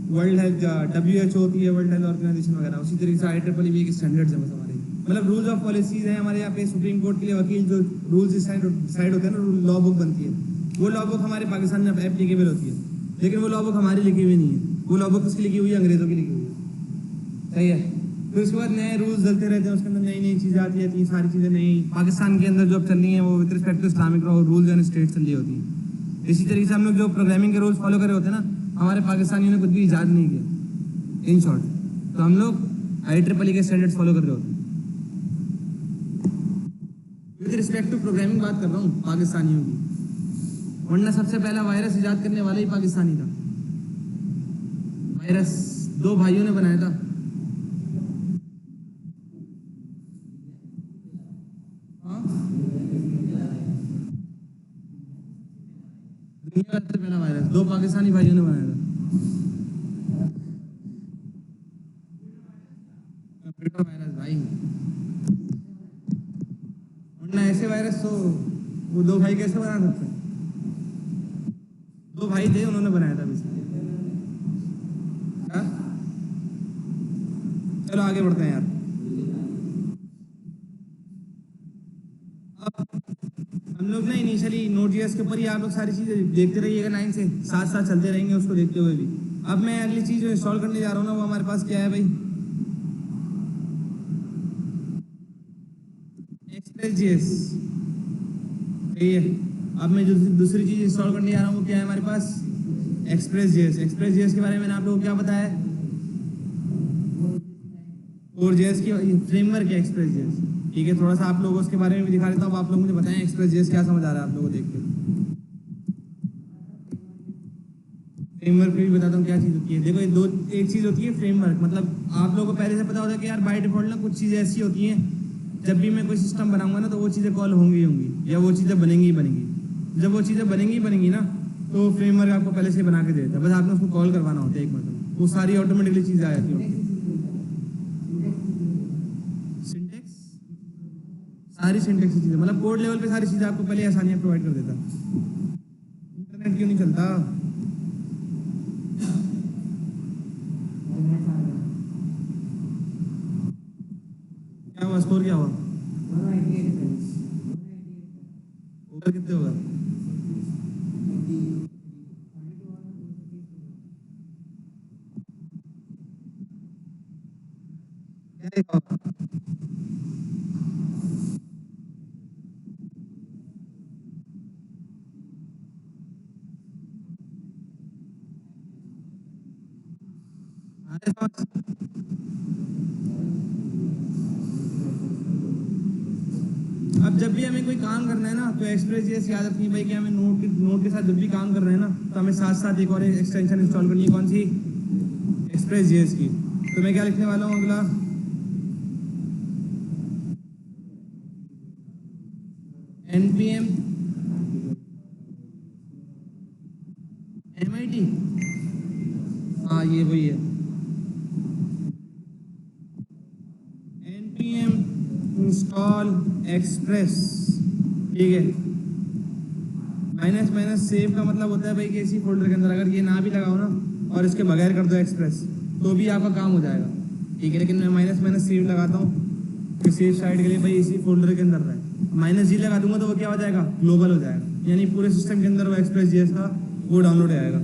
वर्ल्ड हेल्थ, WHO होती है, वर्ल्ड हेल्थ ऑर्गेनाइजेशन वगैरह, उसी तरीके से IEEE भी एक स्टैंडर्ड्स है बस हमारे, मतलब रूल्स ऑफ पॉलिसीज़ हैं हमारे यहाँ पे। सुप्रीम कोर्ट के लिए वकील जो रूल्स डिसाइड होते हैं ना, लॉ बुक बनती है, वो लॉ बुक हमारे पाकिस्तान में एप्लीकेबल होती है, लेकिन वो लॉ बुक हमारी लिखी हुई नहीं है, वो लॉ बुक किसकी लिखी हुई है, अंग्रेज़ों की लिखी हुई है, सही है। फिर उसके बाद नए रूल्स डलते रहते हैं, उसके अंदर नई नई चीज़ें आती रहती हैं, सारी चीज़ें नई पाकिस्तान के अंदर जो अब चल रही हैं वो with respect to Islamic rules and state चल रही होती है। इसी तरीके से हम लोग जो प्रोग्रामिंग के रूल्स फॉलो करे होते हैं ना, हमारे पाकिस्तानियों ने कुछ भी ईजाद नहीं किया, इन शॉर्ट। तो हम लोग IEEE के स्टैंडर्ड्स फॉलो कर रहे होते हैं। विद रिस्पेक्ट टू प्रोग्रामिंग बात कर रहा हूँ पाकिस्तानियों की, वरना सबसे पहला वायरस ईजाद करने वाला ही पाकिस्तानी था। वायरस 2 भाइयों ने बनाया था। दुनिया का सबसे पहला वायरस 2 पाकिस्तानी भाइयों ने बनाया था। कंप्यूटर वायरस भाई, वरना ऐसे वायरस तो वो 2 भाई कैसे बना सकते हैं। 2 भाई थे, उन्होंने बनाया था बेसिकली। चलो आगे बढ़ते हैं यार। हम लोग ना इनिशियली Node.js के ऊपर ही आप लोग सारी चीज़ें देखते रहिएगा, 9 से साथ साथ चलते रहेंगे उसको देखते हुए भी। अब मैं अगली चीज़ जो इंस्टॉल करने जा रहा हूँ ना, वो हमारे पास क्या है भाई, Express.js, सही है। अब मैं जो दूसरी चीज़ इंस्टॉल करने जा रहा हूँ वो क्या है हमारे पास, Express.js। Express.js के बारे में मैंने आप लोगों को क्या बताया है, और JS की फ्रेमवर्क है Express.js, ठीक है। थोड़ा सा आप लोगों को उसके बारे में भी दिखा देता हूँ, आप लोग मुझे बताएं Express.js क्या समझ आ रहा है आप लोगों को देख के। फ्रेमवर्क भी बताता हूँ क्या चीज़ होती है। देखो ये दो, एक चीज़ होती है फ्रेमवर्क, मतलब आप लोगों को पहले से पता होता है कि यार बाय डिफॉल्ट ना कुछ चीज़ें ऐसी होती हैं, जब भी मैं कोई सिस्टम बनाऊंगा ना तो वो चीज़ें कॉल होंगी ही होंगी, या वो चीज़ें बनेंगी ही बनेंगी। जब वो चीज़ें बनेंगी ही बनेंगी ना, तो फ्रेमवर्क आपको पहले से बना के दे देता है, बस आपने उसको कॉल करवाना होता है एक मतलब, वो सारी ऑटोमेटिकली चीज़ें आ जाती हैं। सिंटेक्स, सारी सिंटेक्स की चीज़ें, मतलब कोड लेवल पे सारी चीज़ें आपको पहले आसानियाँ प्रोवाइड कर देता है। इंटरनेट क्यों नहीं चलता, क्या हुआ, स्कोर क्या हुआ, ओवर कितने होगा। क्या लिखा होगा? अरे समझ। अब जब भी हमें कोई काम करना है ना तो एक्सप्रेस जेएस याद रखनी है भाई कि हमें नोट के साथ जब भी काम कर रहे हैं ना तो हमें साथ साथ एक और एक्सटेंशन इंस्टॉल करनी है। कौन सी? एक्सप्रेस जेएस की। तो मैं क्या लिखने वाला हूँ अगला? npm mit। हाँ ये वही है, npm इंस्टॉल एक्सप्रेस। ठीक है। माइनस माइनस सेव का मतलब होता है भाई कि इसी फोल्डर के अंदर अगर ये ना भी लगाओ ना और इसके बगैर कर दो एक्सप्रेस तो भी आपका काम हो जाएगा। ठीक है, लेकिन मैं माइनस माइनस सेव लगाता हूँ कि सेव साइड के लिए भाई इसी फोल्डर के अंदर रहे। माइनस जी लगा दूंगा तो वो क्या हो जाएगा? ग्लोबल हो जाएगा, यानी पूरे सिस्टम के अंदर वो एक्सप्रेस जेएस का वो डाउनलोड आएगा।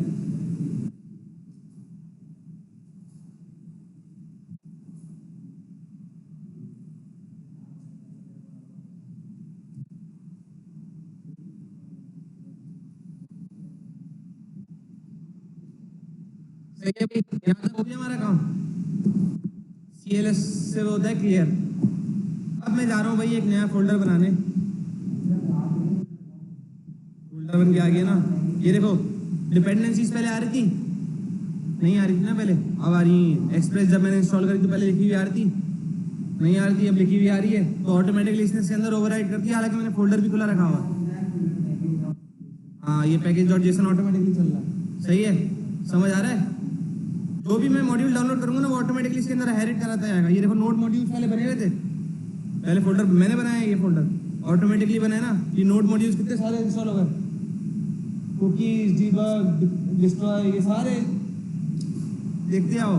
सही है भाई, यहाँ तक हो गया हमारा काम। सीएलएस से वो होता है क्लियर। अब मैं जा रहा हूँ भाई एक नया फोल्डर बनाने। फोल्डर बन के आ गया ना, ये देखो डिपेंडेंसीज पहले आ रही थी, नहीं आ रही थी ना पहले, अब आ रही है। एक्सप्रेस जब मैंने इंस्टॉल करी तो पहले लिखी हुई आ रही थी, नहीं आ रही थी, अब लिखी हुई आ रही है। तो ऑटोमेटिकली इसने इसके अंदर ओवरराइड कर दिया, हालांकि मैंने फोल्डर भी खुला रखा हुआ है। हाँ ये पैकेज डॉट जेसन ऑटोमेटिकली चल रहा है। सही है, समझ आ रहा है? जो भी मैं मॉड्यूल डाउनलोड करूंगा ना वो ऑटोमेटिकली इसके अंदर हेरिट कराता जाएगा। ये देखो नोड मॉड्यूल्स पहले बने हुए थे, पहले फोल्डर मैंने बनाया है, ये फोल्डर ऑटोमेटिकली बना है ना। ये नोड मॉड्यूल्स कितने सारे इंस्टॉल हो गए, कुकीज, डीबग, डिस्ट्रॉय, ये सारे देखते आओ।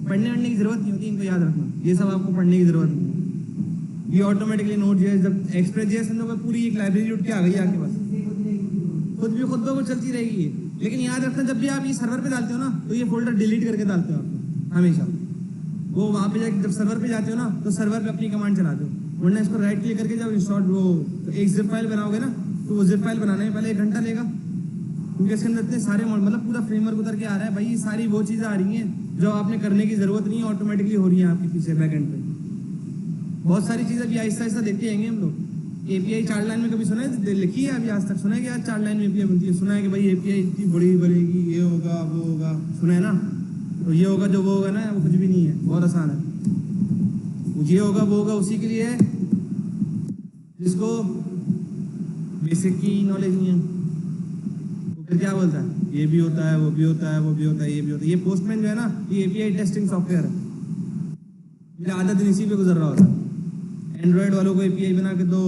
पढ़ने वढ़ने की जरूरत नहीं होती, इनको याद रखना, ये सब आपको पढ़ने की जरूरत नहीं है। ये ऑटोमेटिकली नोड जेएस जब एक्सप्रेस जेएस हम लोग पूरी एक लाइब्रेरी उठ के आ गई आपके पास, खुद ब खुद चलती रहेगी ये। लेकिन याद रखना जब भी आप ये सर्वर पे डालते हो ना तो ये फोल्डर डिलीट करके डालते हो आप हमेशा। वो वहाँ पे जाके जब सर्वर पे जाते हो ना तो सर्वर पे अपनी कमांड चलाते हो, वरना इसको राइट क्लिक करके जब इंस्टॉल वो एक जिप फाइल बनाओगे ना तो वो जिप फाइल बनाने में पहले 1 घंटा लेगा, क्योंकि इसके अंदर इतने सारे मतलब पूरा फ्रेमवर्क उतर के आ रहा है भाई। ये सारी वो चीज़ें आ रही हैं जो आपने करने की जरूरत नहीं है, ऑटोमेटिकली हो रही है आपके पीछे बैक एंड पे। बहुत सारी चीज़ें भी आहिस्ता आहिस्ता देखते आएंगे हम लोग। एपीआई 4 लाइन में कभी सुना है, लिखी है अभी आज तक? सुना है कि यार 4 लाइन में एपीआई बनती है? सुना है कि भाई एपीआई इतनी बड़ी बनेगी, ये होगा वो होगा, सुना है ना? तो ये होगा जो वो होगा ना वो कुछ भी नहीं है, बहुत आसान है। ये होगा वो होगा उसी के लिए है जिसको बेसिक की नॉलेज नहीं है। तो फिर क्या बोलता है, ये भी होता है, वो भी होता है, वो भी होता है, ये भी होता है। ये पोस्टमैन जो है ना ये एपीआई टेस्टिंग सॉफ्टवेयर है, मेरा आधा दिन इसी पे गुजर रहा होता है। एंड्रॉयड वालों को एपीआई बना के दो,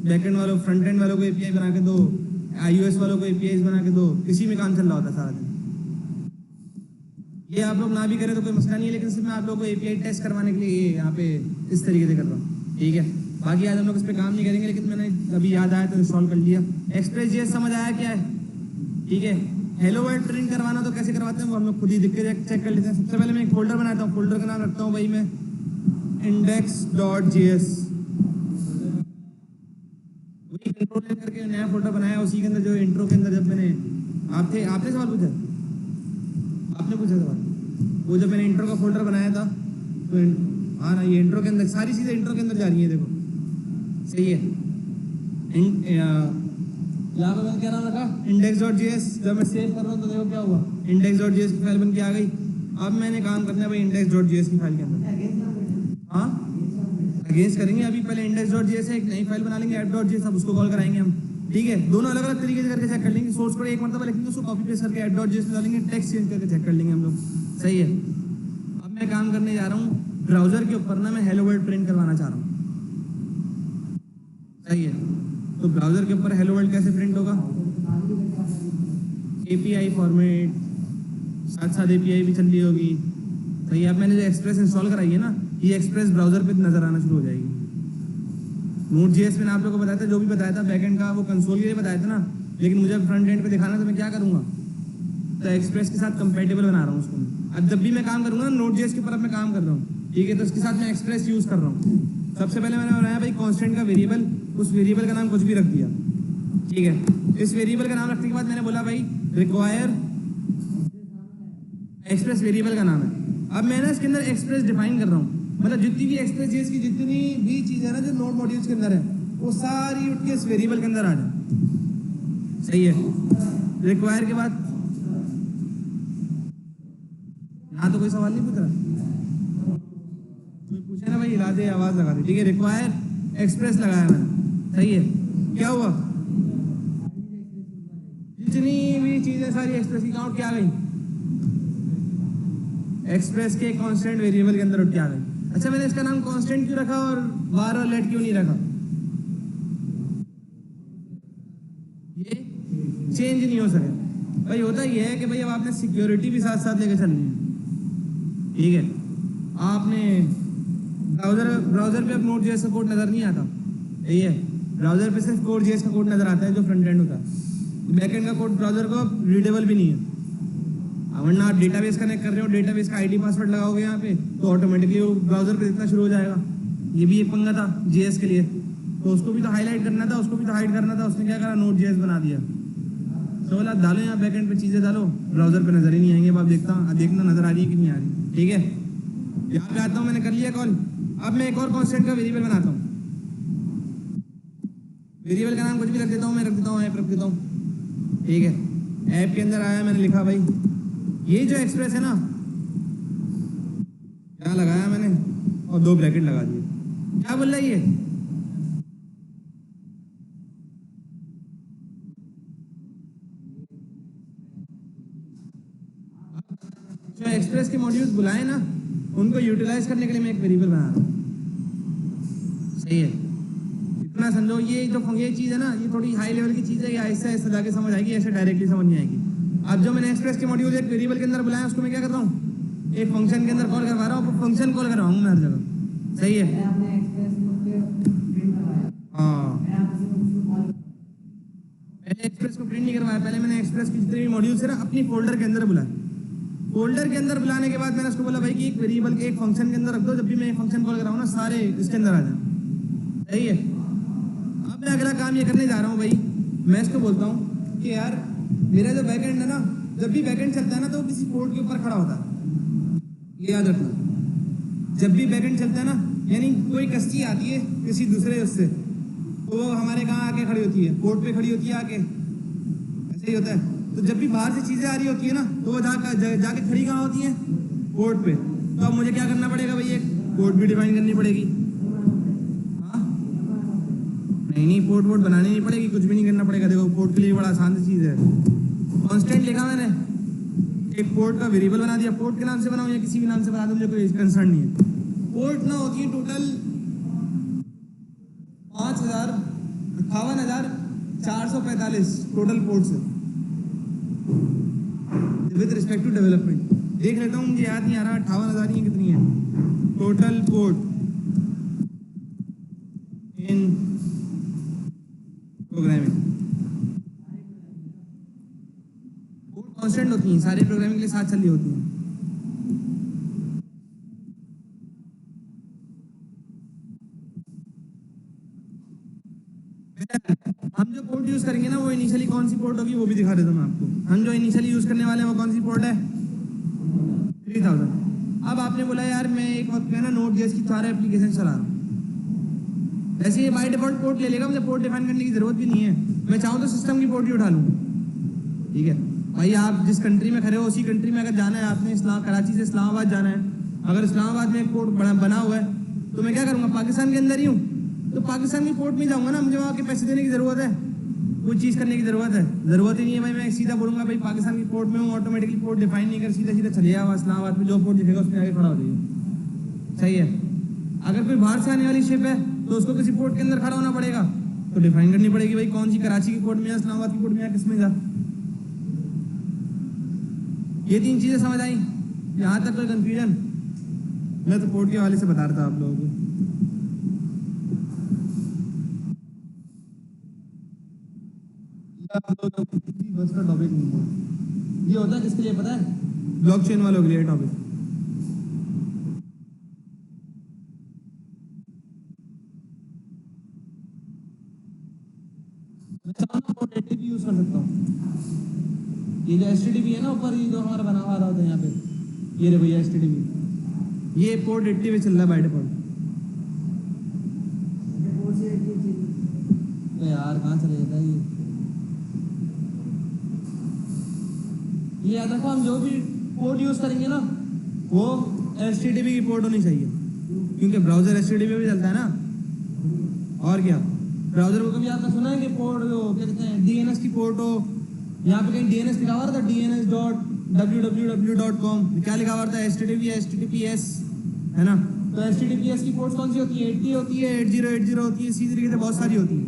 बैकएंड वालों फ्रंट एंड वालों को एपीआई बना के दो, आईओएस वालों को एपीआई बना के दो, इसी में काम चल रहा होता है सारा दिन। ये आप लोग ना भी करें तो कोई मसला नहीं है, लेकिन सिर्फ मैं आप लोगों को एपीआई टेस्ट करवाने के लिए ये यहाँ पे इस तरीके से कर रहा हूँ। ठीक है, बाकी आज हम लोग इस पर काम नहीं करेंगे, लेकिन मैंने अभी याद आया तो इंस्टॉल कर लिया। एक्सप्रेस जेएस समझ आया क्या है? ठीक है, हेलो वर्ल्ड प्रिंट करवाना तो कैसे करवाते हैं वो हम लोग खुद ही दिख के चेक कर लेते हैं। सबसे पहले मैं एक फोल्डर बनाता हूँ, फोल्डर का नाम रखता हूँ भाई मैं index.js। वही इंट्रो करके नया फोल्डर बनाया, उसी के अंदर जो इंट्रो के अंदर जब मैंने आपने सवाल पूछा, आपने पूछा सवाल, वो जब मैंने इंट्रो का फोल्डर बनाया था तो हाँ ना, ये इंट्रो के अंदर सारी चीज़ें इंट्रो के अंदर जा रही है, देखो सही है। यहाँ पे मैंने क्या नाम रखा, index.js। जब मैं सेव कर रहा हूँ तो देखो क्या हुआ, index.js की फाइल बन के आ गई। अब मैंने काम करना है भाई index.js की फाइल के अंदर, हाँ अगेंस्ट करेंगे। अभी पहले index.js है, एक नई फाइल बना लेंगे app.js, अब उसको कॉल कराएंगे हम। ठीक है, दोनों अलग अलग तरीके से करके चेक कर लेंगे। सोर्स कोड एक मरतबा लिखेंगे, उसको कॉपी पेस्ट करके app.js में डालेंगे, टेक्स्ट चेंज करके चेक कर लेंगे हम लोग। सही है। अब मैं काम करने जा रहा हूँ ब्राउजर के ऊपर ना, मैं हेलो वर्ल्ड प्रिंट करवाना चाह रहा हूँ। सही है, तो ब्राउजर के ऊपर हेलो वर्ल्ड कैसे प्रिंट होगा? एपीआई फॉर्मेट, साथ साथ एपीआई भी चल रही होगी। सही है, अब मैंने जो एक्सप्रेस इंस्टॉल कराई है ना ये एक्सप्रेस ब्राउजर पे नजर आना शुरू हो जाएगी। Node.js मैंने आप लोगों को बताया था, जो भी बताया था बैकएंड का वो कंसोल के लिए बताया था ना, लेकिन मुझे फ्रंट एंड पे दिखाना तो मैं क्या करूंगा, तो एक्सप्रेस के साथ कंपेटेबल बना रहा हूँ उसको। अब जब भी मैं काम करूंगा ना Node.js के ऊपर, अब मैं काम कर रहा हूँ, ठीक है, तो उसके साथ मैं एक्सप्रेस यूज कर रहा हूँ। सबसे पहले मैंने बनाया भाई कॉन्स्टेंट का वेरिएबल, उस वेरिएबल का नाम कुछ भी रख दिया। ठीक है, इस वेरिएबल का नाम रखने के बाद मैंने बोला भाई रिक्वायर एक्सप्रेस वेरिएबल का नाम है। अब मैं ना इसके अंदर एक्सप्रेस डिफाइन कर रहा हूँ, मतलब जितनी भी एक्सप्रेस जेएस की जितनी भी चीज़ है ना जो नोड मॉड्यूल्स के अंदर है वो सारी उठ के इस वेरिएबल के अंदर आ जाए। सही है। रिक्वायर के बाद यहाँ तो कोई सवाल नहीं पूछ रहा, कोई पूछे ना भाई हिला दे आवाज़ लगा दे। ठीक है, रिक्वायर एक्सप्रेस लगाया मैंने। सही है, क्या हुआ, जितनी भी चीज़ें सारी एक्सप्रेस की काउंट क्या आ गई, एक्सप्रेस के कांस्टेंट वेरिएबल के अंदर उठ के आ गई। अच्छा, मैंने इसका नाम कांस्टेंट क्यों रखा और var और let क्यों नहीं रखा? ये चेंज नहीं हो सके भाई। होता ये है कि भाई अब आपने सिक्योरिटी भी साथ साथ लेके चलनी है। ठीक है, आपने ब्राउजर पे अब नोड जेएस का कोड नजर नहीं आता, यही है। ब्राउजर पे सिर्फ कोड जेएस का कोड नजर आता है जो फ्रंट एंड होता है। बैकएंड का कोड ब्राउजर को रीडेबल भी नहीं है। वरना आप डेटाबेस कनेक्ट कर रहे हो, डेटाबेस का आईडी पासवर्ड लगाओगे यहाँ पे तो ऑटोमेटिकली वो ब्राउजर पे दिखना शुरू हो जाएगा। ये भी एक पंगा था जेएस के लिए, तो उसको भी तो हाईलाइट करना था, उसको भी तो हाइड करना था। उसने क्या करा, नोड जेएस बना दिया। तो बोला डालो यहाँ बैकएंड पे चीज़ें डालो, ब्राउजर पे नजर ही नहीं आएंगे। अब देखना नजर आ रही है कि नहीं आ रही। ठीक है, यहाँ पे आता हूँ, मैंने कर लिया कॉल। अब मैं एक और कॉन्स्टेंट का वेरिएबल बनाता हूँ। वेरिएबल का नाम कुछ भी रख देता हूँ, मैं रख देता हूँ ऐप रख देता हूँ। ठीक है, ऐप के अंदर आया, मैंने लिखा भाई ये जो एक्सप्रेस है ना, क्या लगाया मैंने और 2 ब्रैकेट लगा दिए। क्या बोल रहा है ये, जो एक्सप्रेस के मॉड्यूल्स बुलाए ना उनको यूटिलाइज करने के लिए मैं एक वेरिएबल बना रहा हूँ। सही है, इतना समझो। ये चीज़ है ना, ये थोड़ी हाई लेवल की चीज़ है, ये ऐसे ऐसे जाके समझ आएगी, ऐसे डायरेक्टली समझ नहीं आएगी। अब जो मैंने एक्सप्रेस के मॉड्यूल एक वेरिएबल के अंदर बुलाया, उसको मैं क्या कर रहा हूँ, एक फंक्शन के अंदर कॉल करवा रहा हूँ। फंक्शन कॉल करवाऊँ मैं हर जगह। सही है, हाँ। पहले एक्सप्रेस को प्रिंट नहीं करवाया, पहले मैंने एक्सप्रेस की जितने भी मॉड्यूल्स है ना अपनी फोल्डर के अंदर बुलाया। फोल्डर के अंदर बुलाने के बाद मैंने उसको बोला भाई कि एक वेरिएबल के एक फंक्शन के अंदर रख दो, जब भी मैं एक फंक्शन कॉल कराऊँ ना सारे इसके अंदर आ जाए। सही है। अब मैं अगला काम ये करने जा रहा हूँ भाई, मैं इसको बोलता हूँ कि यार मेरा जो बैकएंड है ना, जब भी बैकएंड चलता है ना तो वो किसी पोर्ट के ऊपर खड़ा होता है। ये याद रखना, जब भी बैकएंड चलता है ना, यानी कोई कश्ती आती है किसी दूसरे उससे, तो वो हमारे कहाँ आके खड़ी होती है, पोर्ट पे खड़ी होती है आके, ऐसे ही होता है। तो जब भी बाहर से चीज़ें आ रही होती है ना तो वो जाके खड़ी कहाँ होती है, पोर्ट पे। तो अब मुझे क्या करना पड़ेगा भाई, एक पोर्ट भी डिफाइन करनी पड़ेगी। हाँ, नहीं पोर्ट बनानी नहीं पड़ेगी, कुछ भी नहीं करना पड़ेगा। देखो पोर्ट के लिए बड़ा आसान सी चीज़ है, कांस्टेंट लिखा मैंने, एक पोर्ट का वेरिएबल बना दिया। पोर्ट के नाम से बनाऊं या किसी भी नाम से बना दूं, मुझे कोई कंसर्न नहीं है। पोर्ट ना होती है टोटल 58,445 टोटल पोर्ट्स है विद रिस्पेक्ट टू डेवलपमेंट। देख लेता हूँ, मुझे याद नहीं आ रहा 58,000 ही कितनी है total port in programming. Port constant होती हैं, सारे प्रोग्रामिंग के लिए साथ चल रही होती हैं। हम जो पोर्ट यूज करेंगे ना वो इनिशियली कौन सी पोर्ट होगी वो भी दिखा देता हूँ मैं आपको। हम जो इनिशियली यूज करने वाले हैं वो कौन सी पोर्ट है, 3000। अब आपने बोला यार मैं एक वक्त में ना नोड जेएस की सारे एप्लीकेशन चला रहा हूँ, ऐसे ये बाय डिफॉल्ट पोर्ट ले लेगा, मुझे पोर्ट डिफाइन करने की जरूरत भी नहीं है। मैं चाहूँ तो सिस्टम की पोर्ट ही उठा लूँ। ठीक है भाई, आप जिस कंट्री में खड़े हो उसी कंट्री में अगर जाना है आपने, कराची से इस्लामाबाद जाना है, अगर इस्लामाबाद में एक पोर्ट बना हुआ है तो मैं क्या करूँगा, पाकिस्तान के अंदर ही हूँ तो पाकिस्तान की पोर्ट में जाऊँगा ना, मुझे वहाँ के पैसे देने की ज़रूरत है, कोई चीज़ करने की ज़रूरत है, ज़रूरत ही नहीं है भाई। मैं सीधा बोलूँगा भाई पाकिस्तान की पोर्ट में हूँ, ऑटोमेटिकली पोर्ट डिफाइन नहीं कर, सीधा सीधा चले जाओ इस्लामाबाद में, जो पोर्ट दिखेगा उसमें आगे खड़ा हो जाइए। सही है। अगर कोई बाहर से आने वाली शिप है तो उसको किसी पोर्ट के अंदर खड़ा होना पड़ेगा, तो डिफाइन करनी पड़ेगी भाई कौन सी कराची की पोर्ट में या इस्लामाबाद की पोर्ट में या किस में जा। ये 3 चीज़ें समझ आई, यहाँ तक कोई कंफ्यूजन? मैं तो पोर्ट के हवाले से बता रहा था आप लोगों को। बस का टॉपिक नहीं है, ये होता है किसके लिए पता है, ब्लॉकचेन वालों के लिए टॉपिक। मैं चाहूँ पोर्ट एटीपी यूज कर सकता हूँ। ये जो एचटीटीपी है ना ऊपर, ये जो हमारा बना हुआ होता है यहाँ पे, ये रे भैया HTTP, ये पोर्ट 80 पे चल रहा है बाय डिफॉल्ट। तो यार कहाँ चले जाता है ये याद रखो, हम जो भी पोर्ट यूज करेंगे ना वो HTTP की पोर्ट होनी चाहिए, क्योंकि ब्राउजर HTTP पे चलता है ना। और क्या, ब्राउजर को कभी आपने सुना है कि पोर्ट क्या कहते हैं DNS की पोर्ट हो, यहाँ पे कहीं DNS लिखा हुआ था DNS.www.com, क्या लिखा हुआ था HTTPS है ना। तो HTTPS की पोर्ट कौन सी होती है? 80 होती है, 8080 होती है, इसी तरीके से बहुत सारी होती है।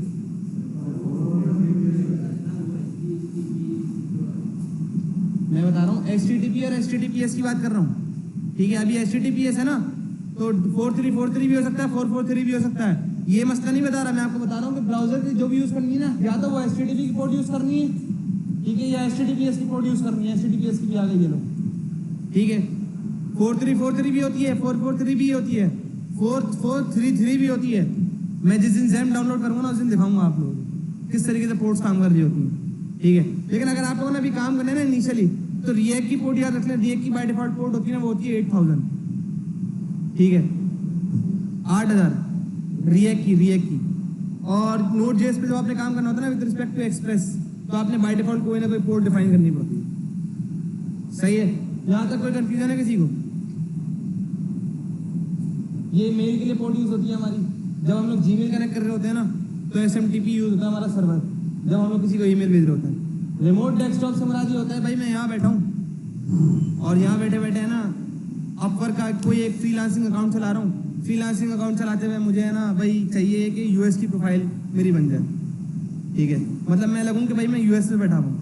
मैं बता रहा हूँ HTTP और HTTPS की बात कर रहा हूँ, ठीक है। अभी HTTPS है ना, तो 4343 भी हो सकता है, 443 भी हो सकता है, ये मसला नहीं बता रहा मैं आपको बता रहा हूँ कि ब्राउजर की जो भी यूज करनी है ना, या तो वो HTTP की पोर्ट यूज करनी है, ठीक है, या HTTPS की पोर्ट यूज करनी है। HTTPS की भी आ गई ये लोग, ठीक है। 4343 भी होती है, 443 भी होती है, 4433 भी होती है। मैं जिस दिन XAMPP डाउनलोड करूंगा ना उस दिन दिखाऊंगा आप लोगों को किस तरीके से पोर्ट्स काम कर रही होती है, ठीक है। लेकिन अगर आप लोगों ने अभी काम करना है ना इनिशियली, तो रिएक्ट की पोर्ट याद रख लें। रिएक्ट की बाय डिफॉल्ट पोर्ट होती है ना, वो होती है 8000, ठीक है, 8000 रिएक्ट की। और Node.js पे जब आपने काम करना होता है ना विद रिस्पेक्ट टू एक्सप्रेस, तो आपने बाय डिफॉल्ट कोई ना कोई पोर्ट डिफाइन करनी पड़ती है, सही है। यहाँ तक कोई कंफ्यूजन है किसी को? ये मेल के लिए पोर्ट यूज होती है हमारी, जब हम लोग Gmail कनेक्ट कर रहे होते हैं ना, तो SMTP यूज होता है हमारा सर्वर, जब हम लोग किसी को ईमेल भेज रहे होते हैं। रिमोट डेस्कटॉप से मुराद ये होता है भाई मैं यहाँ बैठा हूँ और यहाँ बैठे बैठे है ना अपवर्क का कोई एक फ्रीलांसिंग अकाउंट चला रहा हूँ। फ्रीलांसिंग अकाउंट चलाते हुए मुझे है ना भाई चाहिए कि US की प्रोफाइल मेरी बन जाए, ठीक है। मतलब मैं लगूँ कि भाई मैं US में बैठा हूँ,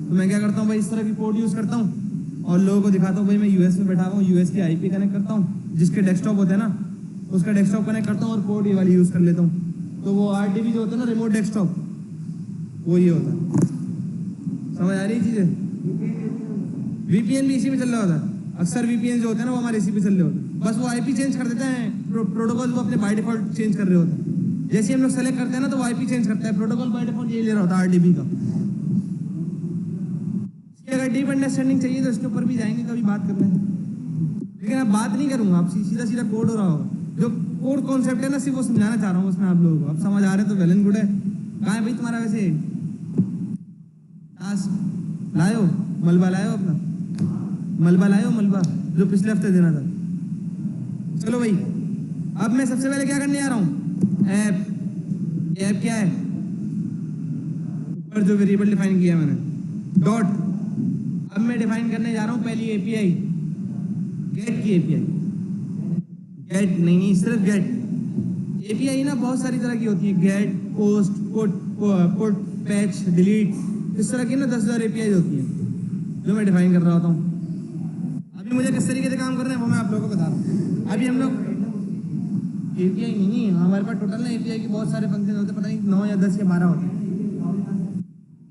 तो मैं क्या करता हूँ भाई इस तरह की पोर्ट यूज़ करता हूँ और लोगों को दिखाता हूँ भाई मैं US में बैठा हूँ। US की IP कनेक्ट करता हूँ, जिसके डेस्कटॉप होते हैं ना उसका डेस्कटॉप कनेक्ट करता हूँ और पोर्ट ये वाली यूज़ कर लेता हूँ। तो वो RDP जो होता है ना रिमोट डेस्कटॉप, वो ये होता है। समझ आ रही है चीज़ें? VPN भी इसी पे चल रहा होता है। अक्सर VPN जो होते हैं ना वो हमारे इसी पे चल रहे होते हैं, बस वो IP चेंज कर देते हैं, प्रोटोकॉल वो अपने बाय डिफॉल्ट चेंज कर रहे होते हैं। जैसे हम लोग सेलेक्ट करते हैं ना तो वो IP चेंज करता है, प्रोटोकॉल बाय डिफॉल्ट ये ले रहा होता है RDP का। इसकी अगर डीप अंडरस्टैंडिंग चाहिए तो इसके ऊपर भी जाएंगे, कभी बात कर लेंगे, लेकिन अब बात नहीं करूंगा, आप सीधा सीधा कोड हो रहा होगा। जो कोड कॉन्सेप्ट है ना सिर्फ वो समझाना चाह रहा हूँ उसमें आप लोगों को। अब समझ आ रहे तो वेल एंड गुड है। कहाँ है भाई तुम्हारा वैसे टास्क? लायो मलबा, लायो अपना मलबा, लायो मलबा जो पिछले हफ्ते देना था। चलो भाई, अब मैं सबसे पहले क्या करने जा रहा हूँ, ऐप क्या है ऊपर जो वेरिएबल डिफाइन किया मैंने, डॉट। अब मैं डिफाइन करने जा रहा हूँ पहली API, गेट की API। गेट नहीं, सिर्फ गेट। API ना बहुत सारी तरह की होती है, get, post, put, patch, delete, इस तरह की ना 10,000 API होती हैं जो मैं डिफाइन कर रहा होता हूँ। अभी मुझे किस तरीके से काम करना है वो मैं आप लोगों को बता रहा हूँ। अभी हम लोग API नहीं, हमारे पास टोटल ना API के बहुत सारे फंक्शन होते हैं, पता नहीं 9 या 10 या 12 होते हैं।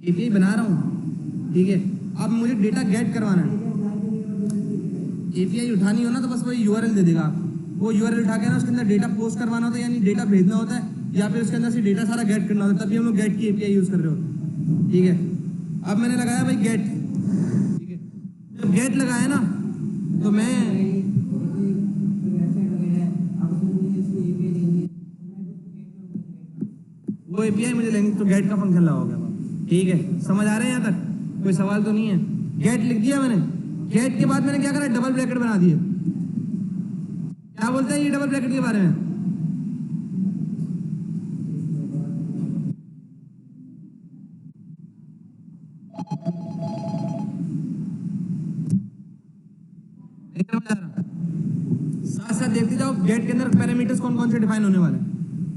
API बना रहा हूँ, ठीक है। अब मुझे डेटा गेट करवाना है। API उठानी हो ना तो बस वही URL दे देगा आपको, वो URL उठा के ना उसके अंदर डेटा पोस्ट करवाना होता है, यानी डेटा भेजना होता है, या फिर उसके अंदर से डेटा सारा गेट करना होता है, तभी हम लोग गेट की API यूज़ कर रहे होते हैं, ठीक है। अब मैंने लगाया भाई गेट, ठीक है। जब गेट लगाया ना तो मैं वो API मुझे लेंगे तो गेट का फंक्शन लगाओगे, ठीक है। समझ आ रहे हैं यहाँ तक? कोई सवाल तो नहीं है? गेट लिख दिया मैंने। गेट के बाद मैंने क्या करा, डबल ब्रैकेट बना दिए। क्या बोलते हैं ये डबल ब्रैकेट के बारे में? साथ साथ देखते जाओ गेट के अंदर पैरामीटर्स कौन कौन से डिफाइन होने वाले हैं,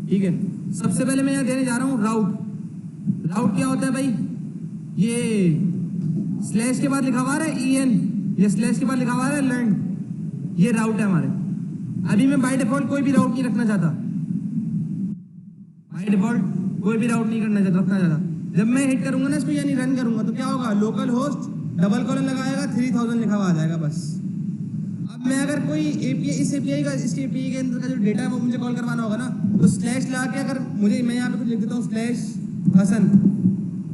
ठीक है। सबसे पहले मैं यहाँ देने जा रहा हूँ राउट। राउट क्या होता है भाई? ये स्लैश के बाद लिखा हुआ है EN, ये स्लैश के बाद लिखा हुआ है लैंड, ये राउट है हमारे। अभी मैं बाय डिफॉल्ट कोई भी राउट नहीं रखना चाहता, बाय डिफॉल्ट कोई भी राउट नहीं रखना चाहता। जब मैं हिट करूंगा ना इसको, यानी रन करूंगा, तो क्या होगा, लोकल होस्ट डबल कॉलन लगाएगा, 3000 लिखा हुआ आ जाएगा बस। अब मैं अगर कोई API इस API के अंदर का जो डेटा है वो मुझे कॉल करवाना होगा ना, तो स्लैश लगा के अगर मुझे, मैं यहाँ पे कुछ लिख देता हूँ स्लैश हसन,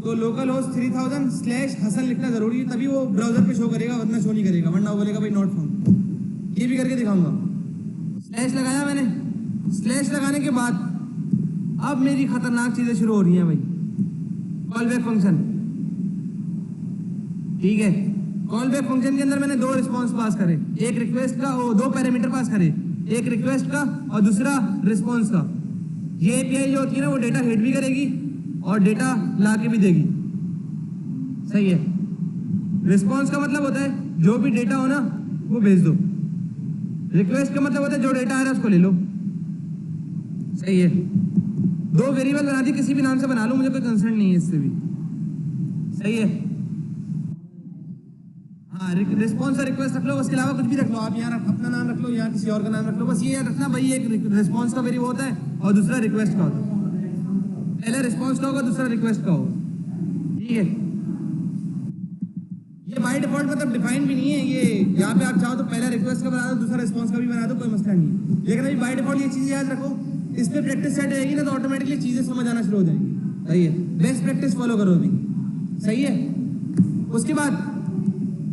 तो लोकल होस्ट 3000 स्लैश हसन लिखना जरूरी है, तभी वो ब्राउजर पे शो करेगा, वरना शो नहीं करेगा, वरना वो बोलेगा भाई नॉट फाउंड। ये भी करके दिखाऊंगा। स्लैश लगाया मैंने, स्लैश लगाने के बाद अब मेरी खतरनाक चीजें शुरू हो रही हैं भाई। कॉल बैक फंक्शन, ठीक है। कॉल बैक फंक्शन के अंदर मैंने दो रिस्पॉन्स पास करे, एक रिक्वेस्ट का, वो दो पैरामीटर पास करे, एक रिक्वेस्ट का और दूसरा रिस्पॉन्स का। ये एपीआई जो होती है ना वो डेटा हेड भी करेगी और डेटा ला के भी देगी, सही है। रिस्पॉन्स का मतलब होता है जो भी डेटा हो ना वो भेज दो। रिक्वेस्ट का मतलब होता है जो डेटा आ रहा है उसको ले लो, सही है। दो वेरिएबल बना दी, किसी भी नाम से बना लो, मुझे कोई कंसर्न नहीं है इससे भी, सही है। हाँ, रिस्पॉन्स और रिक्वेस्ट रख लो, उसके अलावा कुछ भी रख लो। आप यहाँ अपना नाम रख लो, यहाँ किसी और का नाम रख लो, बस ये याद रखना भाई एक रिस्पॉन्स का वेरिएबल होता है और दूसरा रिक्वेस्ट का होता है। पहले रिस्पॉन्स का होगा, दूसरा रिक्वेस्ट का होगा, ठीक है। ये बाय डिफॉल्ट मतलब डिफाइन भी नहीं है, ये यहाँ पे आप चाहो तो पहला रिक्वेस्ट का बना दो, दूसरा रिस्पॉन्स का भी बना दो, कोई मसला नहीं है। लेकिन अभी बाय डिफॉल्ट ये चीज़ें याद रखो, इस पे प्रैक्टिस सेट रहेगी ना तो ऑटोमेटिकली चीज़ें समझ आना शुरू हो जाएंगी, सही है। बेस्ट प्रैक्टिस फॉलो करो अभी, सही है। उसके बाद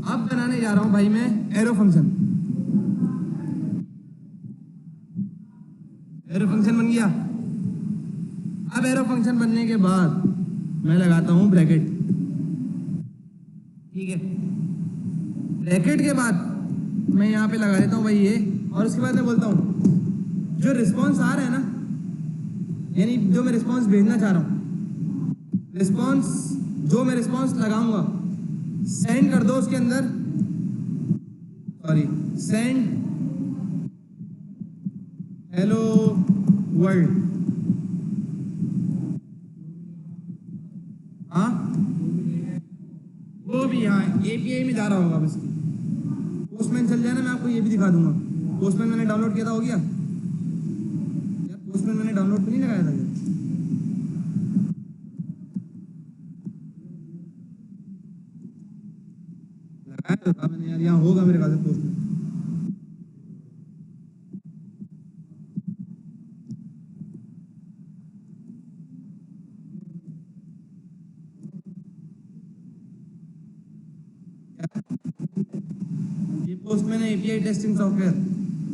अब बनाने जा रहा हूँ भाई मैं एरो फंक्शन। एरो फंक्शन बन गया। अब एरो फंक्शन बनने के बाद मैं लगाता हूँ ब्रैकेट, ठीक है। ब्रैकेट के बाद मैं यहाँ पे लगा देता हूँ भाई ये, और उसके बाद मैं बोलता हूँ जो रिस्पॉन्स आ रहा है ना, यानी जो मैं रिस्पॉन्स भेजना चाह रहा हूँ, रिस्पॉन्स जो मैं रिस्पॉन्स लगाऊंगा सेंड कर दो उसके अंदर, सॉरी सेंड हेलो वर्ल्ड। हाँ वो भी यहाँ एपीआई में जा रहा होगा, बस पोस्टमैन चल जाए ना, मैं आपको ये भी दिखा दूंगा। पोस्टमैन मैंने डाउनलोड किया था, हो गया यार। पोस्टमैन मैंने डाउनलोड तो नहीं लगाया था यार, लगाया था मैंने यार, यहाँ होगा मेरे ख्याल से पोस्टमैन। ये पोस्टमैन है एपीआई टेस्टिंग सॉफ्टवेयर,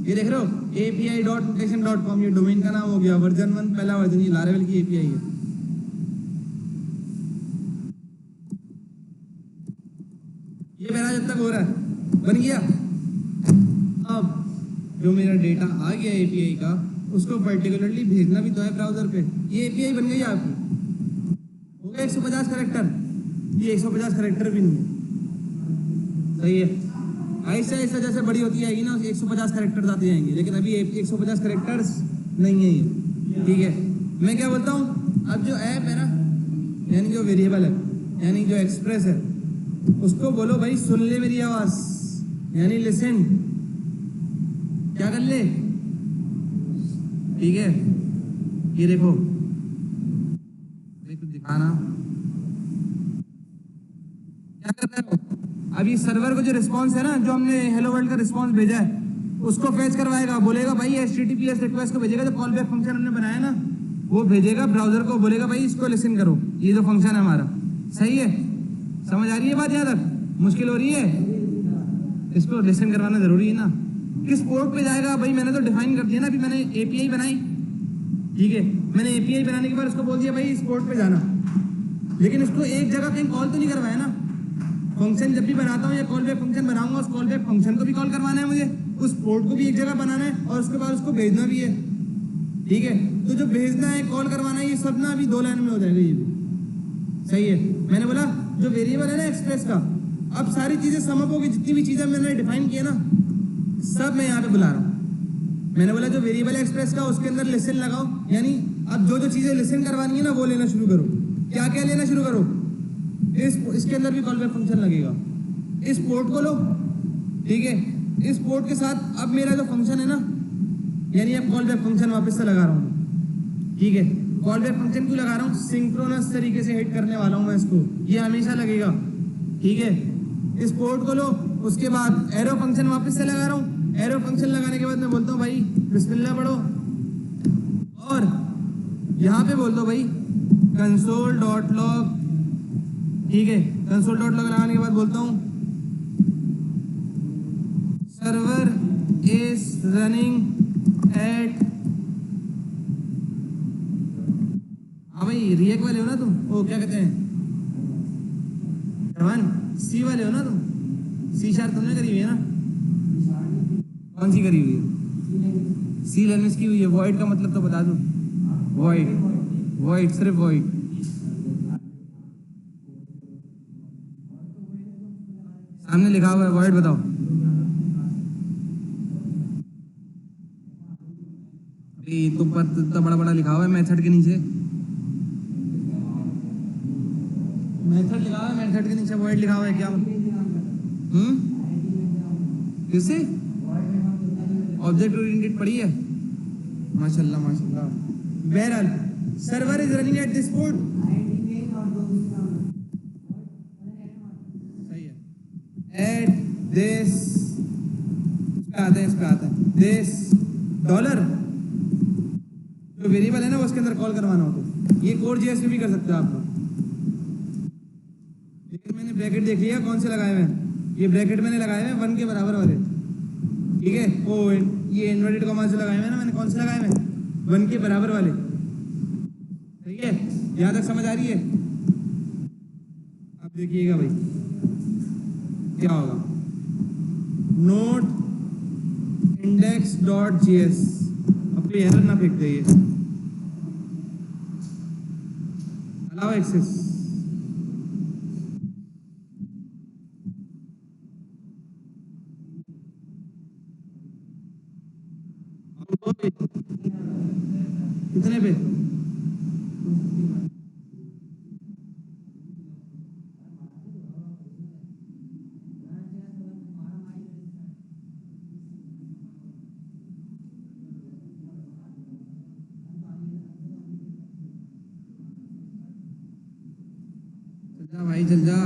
ये देख रहे हो api.notation.com, ये डोमेन का नाम हो गया। वर्जन 1 पहला वर्जन, ये लारेवल की एपीआई है। ये मेरा जब तक हो रहा है बन गया। अब जो मेरा डेटा आ गया एपीआई का, उसको पर्टिकुलरली भेजना भी तो है ब्राउजर पे। ये एपीआई बन गई आपकी, हो गया 150 कैरेक्टर। ये 150 कैरेक्टर भी नहीं है, सही है। ऐसा ऐसा जैसे बड़ी होती जाएगी ना 150 कैरेक्टर्स आते जाएंगे, लेकिन अभी 150 कैरेक्टर्स नहीं है ये, ठीक है। मैं क्या बोलता हूँ, अब जो ऐप है ना, यानी जो वेरिएबल है, यानी जो एक्सप्रेस है, उसको बोलो भाई सुन ले मेरी आवाज, यानी लिसन, क्या कर ले, ठीक है। ये देखो कुछ दिखाना, क्या कर रहे हो। अभी सर्वर को जो रिस्पांस है ना, जो हमने हेलो वर्ल्ड का रिस्पांस भेजा है, उसको फेच करवाएगा, बोलेगा भाई HTTPS रिक्वेस्ट को भेजेगा, जो कॉल बैक फंक्शन हमने बनाया ना वो भेजेगा ब्राउजर को, बोलेगा भाई इसको लिसन करो, ये जो फंक्शन है हमारा, सही है। समझ आ रही है बात, यहाँ तक मुश्किल हो रही है, इसको लिसन करवाना जरूरी है ना। किस पोर्ट पे जाएगा भाई, मैंने तो डिफाइन कर दिया ना, अभी मैंने एपीआई बनाई, ठीक है। मैंने एपीआई बनाने के बाद उसको बोल दिया भाई इस पोर्ट पे जाना, लेकिन इसको एक जगह कहीं कॉल तो नहीं करवाया ना। फंक्शन जब भी बनाता हूँ या कॉल बैक फंक्शन बनाऊंगा, उस कॉल बैक फंक्शन को भी कॉल करवाना है मुझे, उस पोर्ट को भी एक जगह बनाना है, और उसके बाद उसको भेजना भी है, ठीक है। तो जो भेजना है, कॉल करवाना है, ये सब ना अभी 2 लाइन में हो जाएगा, ये भी सही है। मैंने बोला जो वेरिएबल है ना एक्सप्रेस का, अब सारी चीजें समअप होगी, जितनी भी चीजें मैंने डिफाइन किया ना सब मैं यहाँ पे बुला रहा हूँ। मैंने बोला जो वेरिएबल एक्सप्रेस का, उसके अंदर लिसन लगाओ, यानी अब जो जो चीजें लिसन करवानी है ना वो लेना शुरू करो। क्या क्या लेना शुरू करो, इसके अंदर भी कॉल बैक फंक्शन लगेगा। इस पोर्ट को लो, ठीक है। इस पोर्ट के साथ अब मेरा जो फंक्शन है ना, यानी अब कॉल बैक फंक्शन वापस से लगा रहा हूँ, ठीक है। कॉल बैक फंक्शन क्यों लगा रहा हूँ, सिंक्रोनस तरीके से हिट करने वाला हूँ मैं इसको, ये हमेशा लगेगा, ठीक है। इस पोर्ट को लो, उसके बाद एरो फंक्शन वापस से लगा रहा हूँ। एरो फंक्शन लगाने के बाद मैं बोलता हूँ भाई बिस्मिल्लाह पढ़ो, और यहाँ पे बोल दो भाई console.log, ठीक है। console.log लगाने के बाद बोलता हूँ सर्वर इज रनिंग एट, हाँ भाई रिएक्ट वाले हो ना तुम, वो क्या कहते हैं जवान, सी वाले हो ना तुम, सी शार्प तुमने करी हुई है ना, कौन सी करी हुई है? सी लैंग्वेज की हुई है। वॉइड का मतलब तो बता दो। वॉइड, वॉइड सिर्फ वॉइड। सामने लिखा हुआ है वॉइड, बताओ। अभी तो इतना बड़ा बड़ा लिखा हुआ है मेथड के नीचे, मेथड लिखा हुआ है, मेथड के नीचे वॉइड लिखा हुआ है क्या? किससे? ऑब्जेक्ट ओरिएंटेड पढ़ी है? माशाल्लाह माशाल्लाह। बहरहाल server is running at this port, सही है। एट दिस, इस पे आते हैं दिस डॉलर, जो वेरिएबल है ना उसके अंदर कॉल करवाना हो तो ये कोड जेएस में भी कर सकते हो आप लोग। लेकिन मैंने ब्रैकेट देख लिया कौन से लगाए हुए हैं, ये ब्रैकेट मैंने लगाए हुए हैं 1 के बराबर वाले, ठीक है। ओ ये इन्वर्टेड कॉमा से लगाए हुए हैं ना मैंने, कौन से लगाए हुए हैं? 1 के बराबर वाले, ठीक है। यहाँ तक समझ आ रही है? अब देखिएगा भाई क्या होगा, नोट इंडेक्स डॉट जेएस, अब कोई एरर ना फेंक दे ये, अलाउ एक्सेस, कितने पे? चल जा भाई चल जा।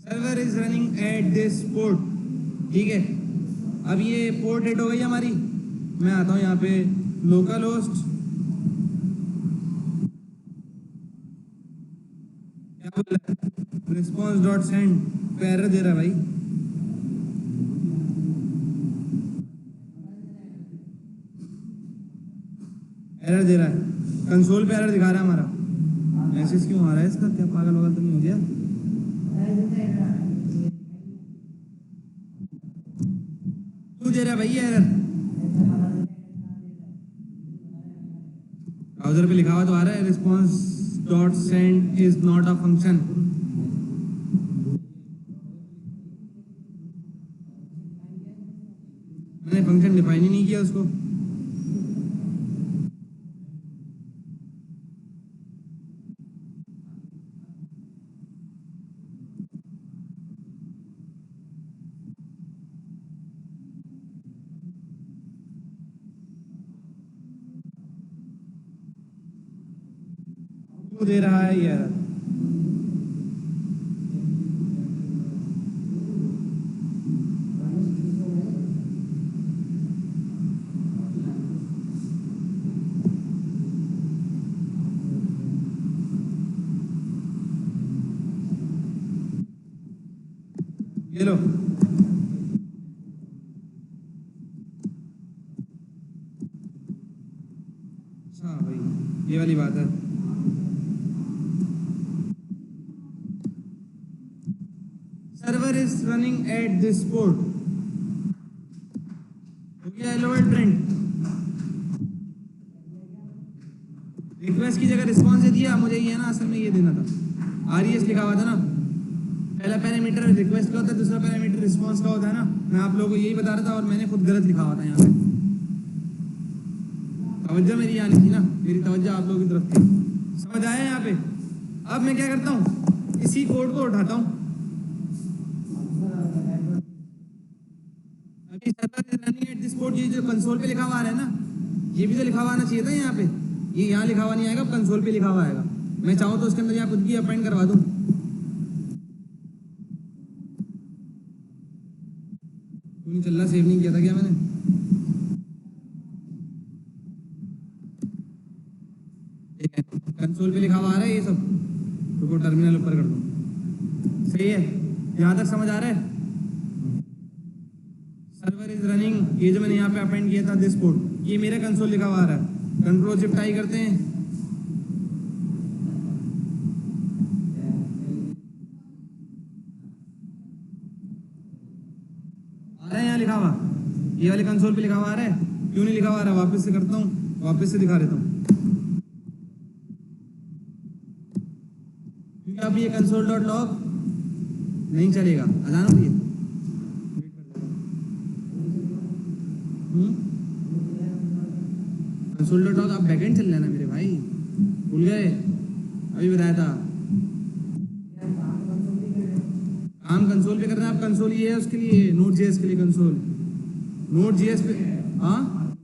Server is running at this port, ठीक है। अब ये पोर्ट एड हो गई हमारी, मैं आता हूँ यहाँ पे लोकल होस्ट, क्या बोल रहा है, रिस्पॉन्स डॉट सेंड पे एरर दे रहा है भाई, एरर दे रहा है, कंसोल पे एरर दिखा रहा है हमारा। मैसेज क्यों आ रहा है इसका, क्या पागल वगल तो नहीं हो गया? क्यों दे रहा है भाई एरर? ब्राउजर पे लिखा हुआ तो आ रहा है response dot send is not a function. मैंने फंक्शन डिफाइन ही नहीं किया उसको। क्यों दे रहा है यार? ये लो, अच्छा भाई ये वाली बात है। Server is running at this port, हो गया एलोवेट प्रिंट, रिक्वेस्ट की जगह रिस्पॉन्स दे दिया। मुझे ये ना असल में ये देना था, आरईएस लिखा हुआ था ना, पहला पैरामीटर रिक्वेस्ट का होता है, दूसरा पैरामीटर रिस्पॉन्स का होता है ना। मैं आप लोगों को यही बता रहा था और मैंने खुद गलत लिखा हुआ था यहाँ पे। तवज्जो मेरी यहाँ नहीं थी ना, मेरी तवज्जो आप लोगों की तरफ थी, समझ आया यहाँ पे? अब मैं क्या करता हूँ, इसी कोड को उठाता हूँ, अभी server is running at this port, ये जो कंसोल पे लिखा हुआ आ रहा है ना, ये भी तो लिखा हुआ आना चाहिए था यहाँ पे, ये यहाँ लिखा हुआ नहीं आएगा, कंसोल पे लिखा हुआ आएगा। मैं चाहूँ तो उसके अंदर यहाँ कुछ भी अपॉइंट करवा दूँ। क्यों नहीं चल रहा? सेव नहीं किया था क्या मैंने? ठीक है, कंसोल पे लिखा हुआ आ रहा है ये सब, तो टर्मिनल ऊपर कर दो। सही है, यहाँ तक समझ आ रहा है? सर्वर इज रनिंग, ये जो मैंने यहाँ पे अपॉइंट किया था दिस पोर्ट, ये मेरा कंसोल लिखा हुआ आ रहा है। कंट्रोल शिफ्ट आई करते हैं, आ रहा है यहाँ लिखा हुआ, ये वाले कंसोल पे लिखा हुआ आ रहा है। क्यों नहीं लिखा हुआ आ रहा? वापस से करता हूँ, वापस से दिखा देता हूँ, क्योंकि अब ये कंसोल डॉट लॉग नहीं चलेगा। अजान हो रही है, कंसोल डॉट लॉग आप बैकएंड चल लेना मेरे भाई, भूल गए? अभी बताया था काम कंसोल पे करना है। आप कंसोल ये है उसके लिए, नोड जेएस के लिए कंसोल, नोड जेएस पे। हाँ,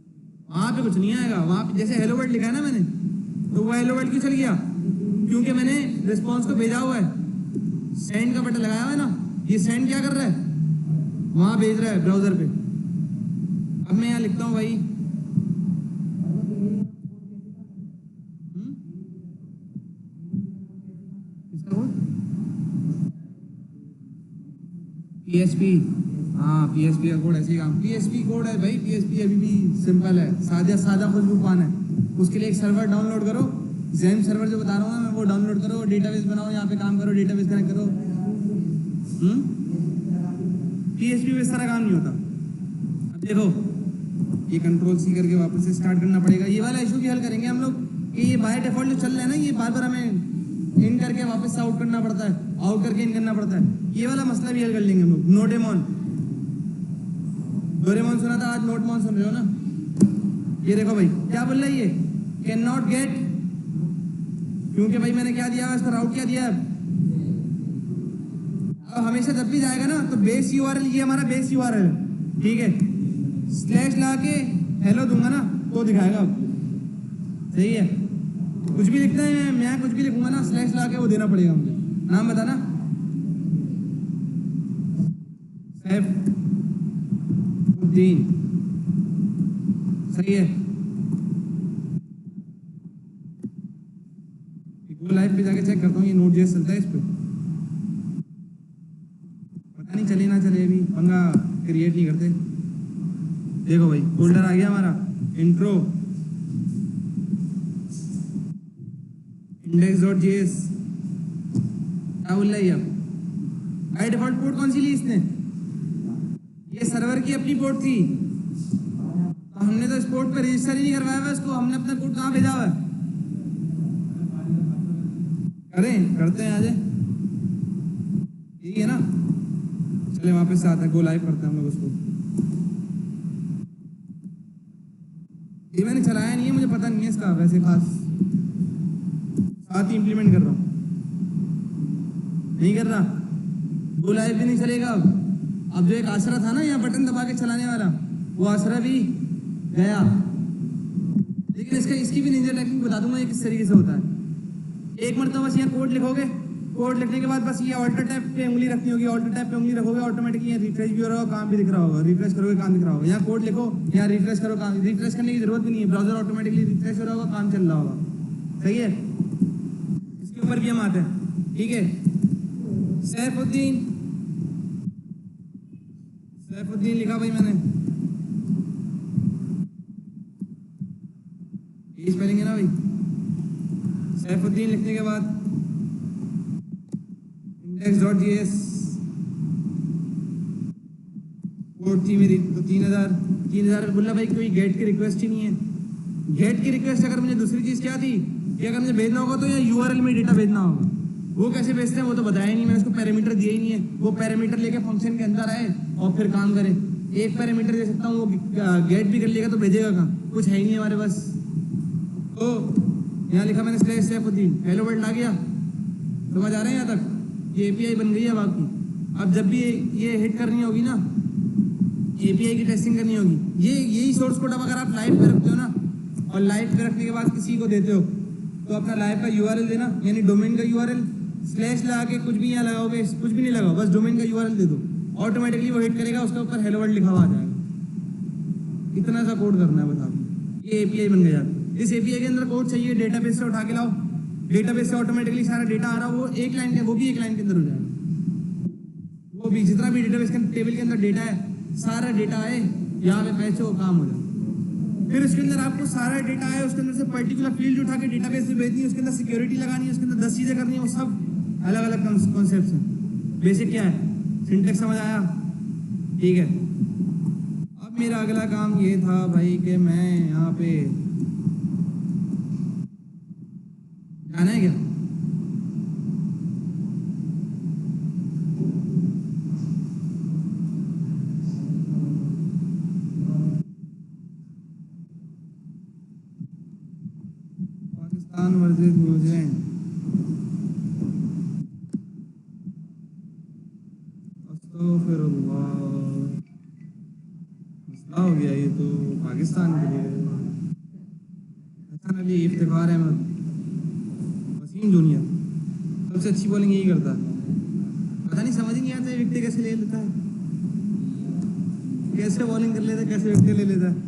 वहाँ पे कुछ नहीं आएगा, वहाँ पे जैसे हेलो वर्ल्ड लिखा है ना मैंने, तो वो हेलो वर्ल्ड क्यों चल गया? क्योंकि मैंने रिस्पॉन्स को भेजा हुआ है, सेंड का बटन लगाया हुआ है ना, ये सेंड क्या कर रहा है? वहाँ भेज रहा है ब्राउजर पे। अब मैं यहाँ लिखता हूँ भाई, PHP, हाँ PHP का कोड ऐसे ही काम, PHP कोड है भाई, PHP अभी भी सिंपल है, सादा सादा खुशबूपान है। उसके लिए एक सर्वर डाउनलोड करो, ज़ेम सर्वर जो बता रहा हूँ मैं, वो डाउनलोड करो, डेटाबेस बनाओ, यहाँ पे काम करो, डेटाबेस कनेक्ट करो। PHP में इस तरह काम नहीं होता। अब देखो, ये कंट्रोल सी करके वापस से स्टार्ट करना पड़ेगा। ये वाला इशू भी हल करेंगे हम लोग कि ये बाय डिफॉल्ट जो चल रहा है ना, ये बार बार हमें इन करके वापस से आउट करना पड़ता है, आउट करके इन करना पड़ता है। ये वाला मसला भी हल कर लेंगे हम लोग। नोडेमोन, डोरेमोन सुना था, आज नोटमोन सुन रहे हो ना? ये देखो भाई क्या बोल रहा है, ये कैन नॉट गेट, क्योंकि भाई मैंने क्या दिया है इसका, राउट क्या दिया है। अब हमेशा जब भी जाएगा ना तो बेस यूआरएल, ये हमारा बेस यूआरएल है, ठीक है, स्लैश ला के हेलो दूंगा ना तो दिखाएगा। सही है, कुछ भी लिखना है, मैं कुछ भी लिखूंगा ना, स्लैश ला के वो देना पड़ेगा मुझे। नाम बताना, सैफुद्दीन। सही है, लाइव पे जाके चेक करता हूँ ये नोट जेएस चलता है इस पे, पता नहीं चले ना चले, अभी पंगा क्रिएट नहीं करते। देखो भाई फोल्डर आ गया हमारा, इंट्रो index.js, क्या बोल रहा है अब? बाय डिफॉल्ट पोर्ट कौन सी ली इसने? ये सर्वर की अपनी पोर्ट थी, तो हमने तो इस पोर्ट पे रजिस्टर ही नहीं करवाया हुआ इसको, हमने अपना कोड कहाँ भेजा हुआ है? करें, करते हैं आज, यही है ना? चले वापस से आता है, गो लाइव करते हैं हम लोग उसको। ये मैंने चलाया नहीं है, मुझे पता नहीं है इसका वैसे खास, साथ ही इम्प्लीमेंट कर रहा हूँ, नहीं कर रहा, वो लाइव भी नहीं चलेगा। अब जो एक आसरा था ना यहाँ बटन दबा के चलाने वाला, वो आसरा भी गया। लेकिन इसकी भी निंजा टेक्निक बता दूंगा ये किस तरीके से होता है। एक मरतबा बस यहाँ कोड लिखोगे, कोड लिखने के बाद बस ये ऑल्टर टैब पे उंगली रखनी होगी, ऑल्टर टैब पे उंगली रखोगे, ऑटोमेटिकली यहाँ रिफ्रेश भी हो रहा होगा, काम भी दिख रहा होगा, रिफ्रेश करोगे काम दिख रहा होगा। यहाँ कोड लिखो, यहाँ रिफ्रेश करो, काम, रिफ्रेश करने की जरूरत भी नहीं है, ब्राउजर ऑटोमेटिकली रिफ्रेश हो रहा होगा, काम चल रहा होगा। सही है, इसके ऊपर भी हम आते हैं, ठीक है। सैफुद्दीन, सैफुद्दीन लिखा भाई मैंने, ये स्पेलिंग है ना भाई। सैफुद्दीन लिखने के बाद index.js कोड थी मेरी, तो 3000 बोला भाई कोई गेट की रिक्वेस्ट ही नहीं है। गेट की रिक्वेस्ट अगर मुझे दूसरी चीज़ क्या थी कि अगर मुझे भेजना होगा तो या यूआरएल में डेटा भेजना होगा, वो कैसे भेजते हैं वो तो बताया ही नहीं, मैंने उसको पैरामीटर दिया ही नहीं है। वो पैरामीटर लेके फंक्शन के अंदर आए और फिर काम करे। एक पैरामीटर दे सकता हूँ, वो गेट भी कर लेगा तो भेजेगा कहाँ, कुछ है ही नहीं हमारे पास। तो यहाँ लिखा मैंने स्लैश सैफुद्दीन, हेलो वर्ल्ड आ गया, समझ आ रहे हैं यहाँ तक? ये एपीआई बन गई है अब आपकी। अब जब भी ये हिट करनी होगी ना, एपीआई की टेस्टिंग करनी होगी, यही सोर्स कोड अब अगर आप लाइव पे रखते हो ना, और लाइव पे रखने के बाद किसी को देते हो, तो अपना लाइव का यूआरएल देना, यानी डोमेन का यूआरएल स्लैश लगा के कुछ भी यहाँ लगाओगे, कुछ भी नहीं लगाओ, बस डोमेन का यूआरएल दे दो, ऑटोमेटिकली वो हिट करेगा, उसके ऊपर हेलो वर्ल्ड लिखा हुआ आ जाएगा। इतना सा कोड करना है बस आपको, ये एपीआई बन गया। इस एपीआई के अंदर कोड चाहिए, डेटाबेस से उठा के लाओ, डेटाबेस से ऑटोमेटिकली सारा डेटा आ रहा, वो एक लाइन के, वो भी एक लाइन के अंदर हो जाएगा। वो भी जितना भी डेटाबेस के टेबल के अंदर डेटा है, सारा डेटा आए यहाँ पे, पैसे वो काम हो जाए। फिर उसके अंदर आपको सारा डेटा आए, उसके अंदर से पर्टिकुलर फील्ड उठा के डेटाबेस में भेजनी है, उसके अंदर सिक्योरिटी लगानी है, उसके अंदर 10 चीजें करनी है, वो सब अलग अलग कॉन्सेप्ट हैं। बेसिक क्या है, सिंटेक्स समझ आया, ठीक है। अब मेरा अगला काम ये था भाई कि मैं यहाँ पे जाना है क्या, पाकिस्तान वर्सेस न्यूजीलैंड, अस्तगफिरुल्लाह, मसला हो गया ये तो पाकिस्तान के लिए। हसन अली, इफ्तिखार अहमद, वसीम जूनियर, सबसे अच्छी बॉलिंग यही करता है। पता नहीं, समझ ही नहीं आता है विकेट कैसे ले लेता है, कैसे बॉलिंग कर लेता है, कैसे विकेट ले लेता है।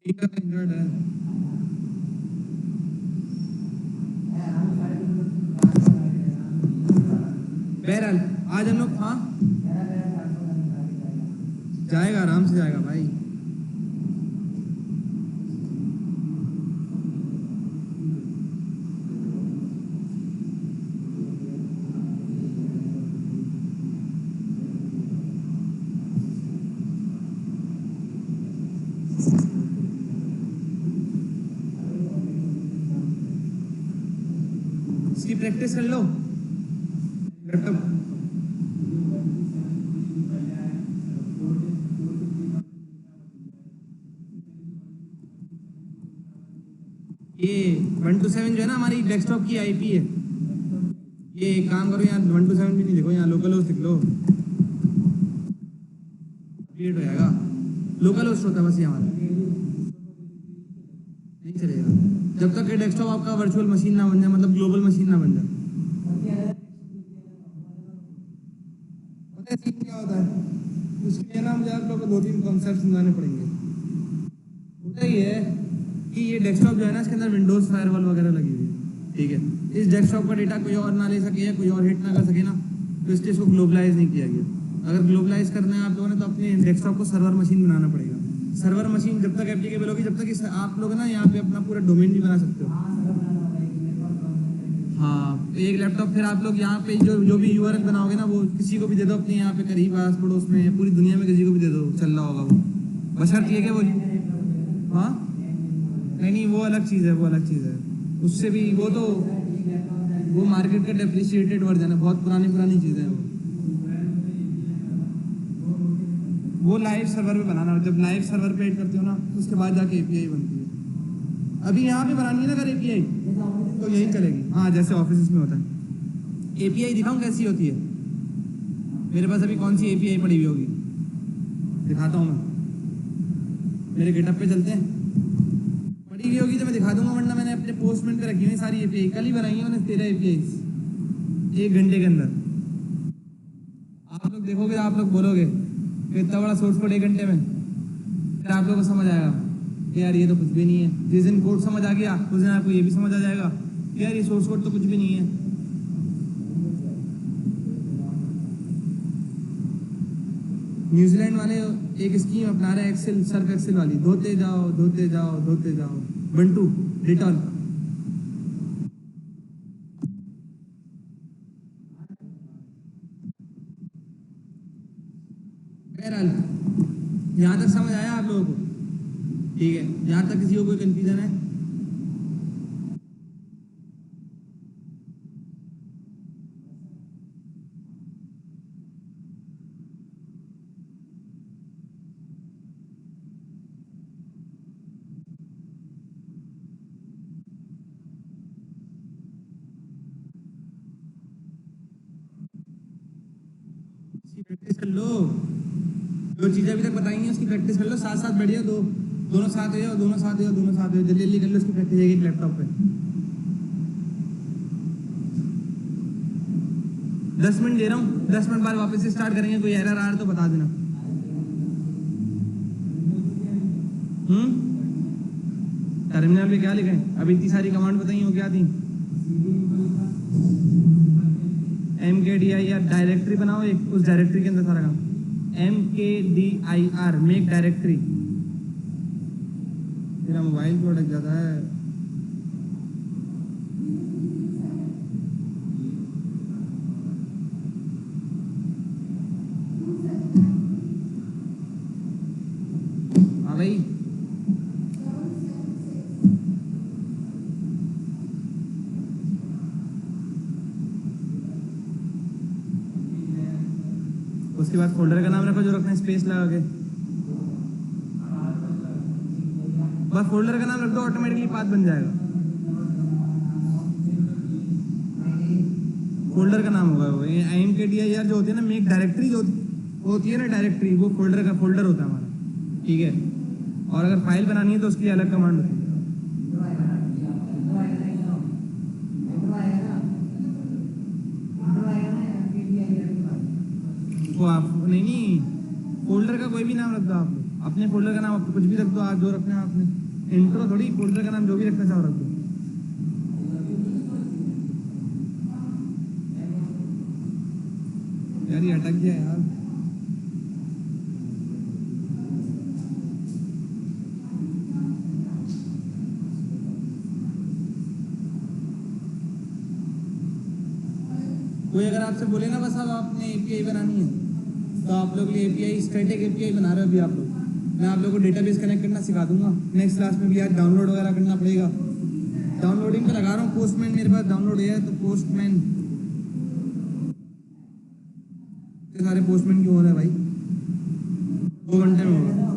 इंजर्ड है। बहरहाल आज हम लोग, हाँ जाएगा, आराम से जाएगा भाई। इसकी प्रैक्टिस कर लो लैपटॉप। ये 127 जो है ना, हमारी डेस्कटॉप की आईपी है। ये एक काम करो, यहाँ 127 भी नहीं देखो, यहाँ लोकल होस्ट लिख लो, क्रिएट हो जाएगा। लोकल होस्ट होता है बस, ये हमारा नहीं चलेगा जब तक कि डेस्कटॉप आपका वर्चुअल मशीन ना बन जाए, मतलब ग्लोबल मशीन ना बन जाए। पता है सीन क्या होता है, उसके लिए ना मुझे आप लोगों को 2-3 कॉन्सेप्ट समझाने पड़ेंगे। होता ये है कि ये डेस्कटॉप जो है ना, इसके अंदर विंडोज फायरवॉल वगैरह लगी हुई है, ठीक है। इस डेस्कटॉप का डेटा कोई और ना ले सके या कोई और हिट ना कर सके ना, तो इसलिए इसको ग्लोबलाइज नहीं किया गया। अगर ग्लोबलाइज करना है आप लोगों ने, तो अपने डेस्कटॉप को सर्वर मशीन बनाना पड़ेगा। सर्वर मशीन जब तक एप्लीकेबल होगी, जब तक आप लोग ना यहाँ पे अपना पूरा डोमेन भी बना सकते हो। हाँ, तो एक लैपटॉप फिर आप लोग यहाँ पे जो भी यूआरएल बनाओगे ना, वो किसी को भी दे दो, अपने यहाँ पे करीब आस पड़ोस में, पूरी दुनिया में किसी को भी दे दो, चल रहा होगा वो, बशर्ते ये कि वो, हाँ नहीं वो अलग चीज़ है, वो अलग चीज़ है। उससे भी वो मार्केट का डेप्रिशिएटेड वर्जन है, बहुत पुरानी पुरानी चीज़ें हैं वो लाइव सर्वर पे बनाना, जब लाइव सर्वर पे ऐड करते हो ना, उसके बाद जाके एपीआई बनती है। अभी यहाँ पे बनानी है ना अगर एपीआई, तो यही चलेगी। हाँ, जैसे ऑफिस में होता है। एपीआई दिखाऊं कैसी होती है, मेरे पास अभी कौन सी एपीआई पड़ी हुई होगी, दिखाता हूँ मैं। मेरे गिटअप पे चलते हैं, पड़ी हुई होगी तो मैं दिखा दूंगा, वरना मैंने अपने पोस्टमेंट पे रखी हुई सारी एपीआई, कल ही बनाई है मैंने 13 एपीआई 1 घंटे के अंदर। आप लोग देखोगे, आप लोग बोलोगे कि इतना बड़ा सोर्स कोड 1 घंटे में, फिर आप लोगों को समझ आएगा कि यार ये तो कुछ भी नहीं है। जिस दिन कोड समझ आ गया, उस दिन आपको ये भी समझ आ जाएगा कि यार ये सोर्स कोड तो कुछ भी नहीं है। न्यूजीलैंड वाले एक स्कीम अपना रहे, एक्सेल, सर्फ एक्सेल वाली, धोते जाओ धोते जाओ धोते जाओ, बंटू डिटॉल। बहरहाल यहाँ तक समझ आया आप लोगों को, ठीक है। यहाँ तक किसी को कोई कंफ्यूजन है? प्रैक्टिस कर लो। जो चीज़ें अभी तक बताई हैं उसकी प्रैक्टिस कर लो, साथ साथ बैठ जाओ, दोनों साथ हो जाओ, दोनों साथ हो जाओ, दोनों साथ हो जाओ, जल्दी जल्दी कर लो, उसकी प्रैक्टिस जाएगी लैपटॉप पे। 10 मिनट दे रहा हूँ, 10 मिनट बाद वापस से स्टार्ट करेंगे। कोई एरर आ रहा तो बता देना। टर्मिनल पे क्या लिखा है? अब इतनी सारी कमांड बताई हो क्या थी? MKDIR डायरेक्टरी बनाओ एक, उस डायरेक्टरी के अंदर सारा काम। MKDIR make directory. मेरा मोबाइल क्यों अटक जाता है? हाँ भाई, उसके बाद फोल्डर का नाम रखो जो रखना है, स्पेस लगा के। बस फोल्डर का नाम रख दो, ऑटोमेटिकली पाथ बन जाएगा। फोल्डर का नाम होगा वो। MKDIR जो होती है ना, मेक डायरेक्टरी जो होती है ना डायरेक्टरी, वो फोल्डर का फोल्डर होता है हमारा, ठीक है। और अगर फाइल बनानी है तो उसकी अलग कमांड होती है। वो आप नहीं, फोल्डर का कोई भी नाम रख दो आप लोग, अपने फोल्डर का नाम आप कुछ भी रख दो, आज जो रखना है आपने। इंट्रो थोड़ी, फोल्डर का नाम जो भी रखना चाहो रख दो। यार ये अटक गया यार। कोई अगर आपसे बोले ना बस अब आपने API बनानी है, तो आप लोग लिए API स्टैटिक API बना रहे हो अभी आप लोग। मैं आप लोगों को डेटाबेस कनेक्ट करना सिखा दूंगा नेक्स्ट क्लास में भी। आज डाउनलोड वगैरह करना पड़ेगा, डाउनलोडिंग पे लगा रहा हूँ। पोस्टमैन मेरे पास डाउनलोड है, तो पोस्टमैन सारे पोस्टमैन क्यों हो रहे हैं भाई? 2 घंटे में होगा।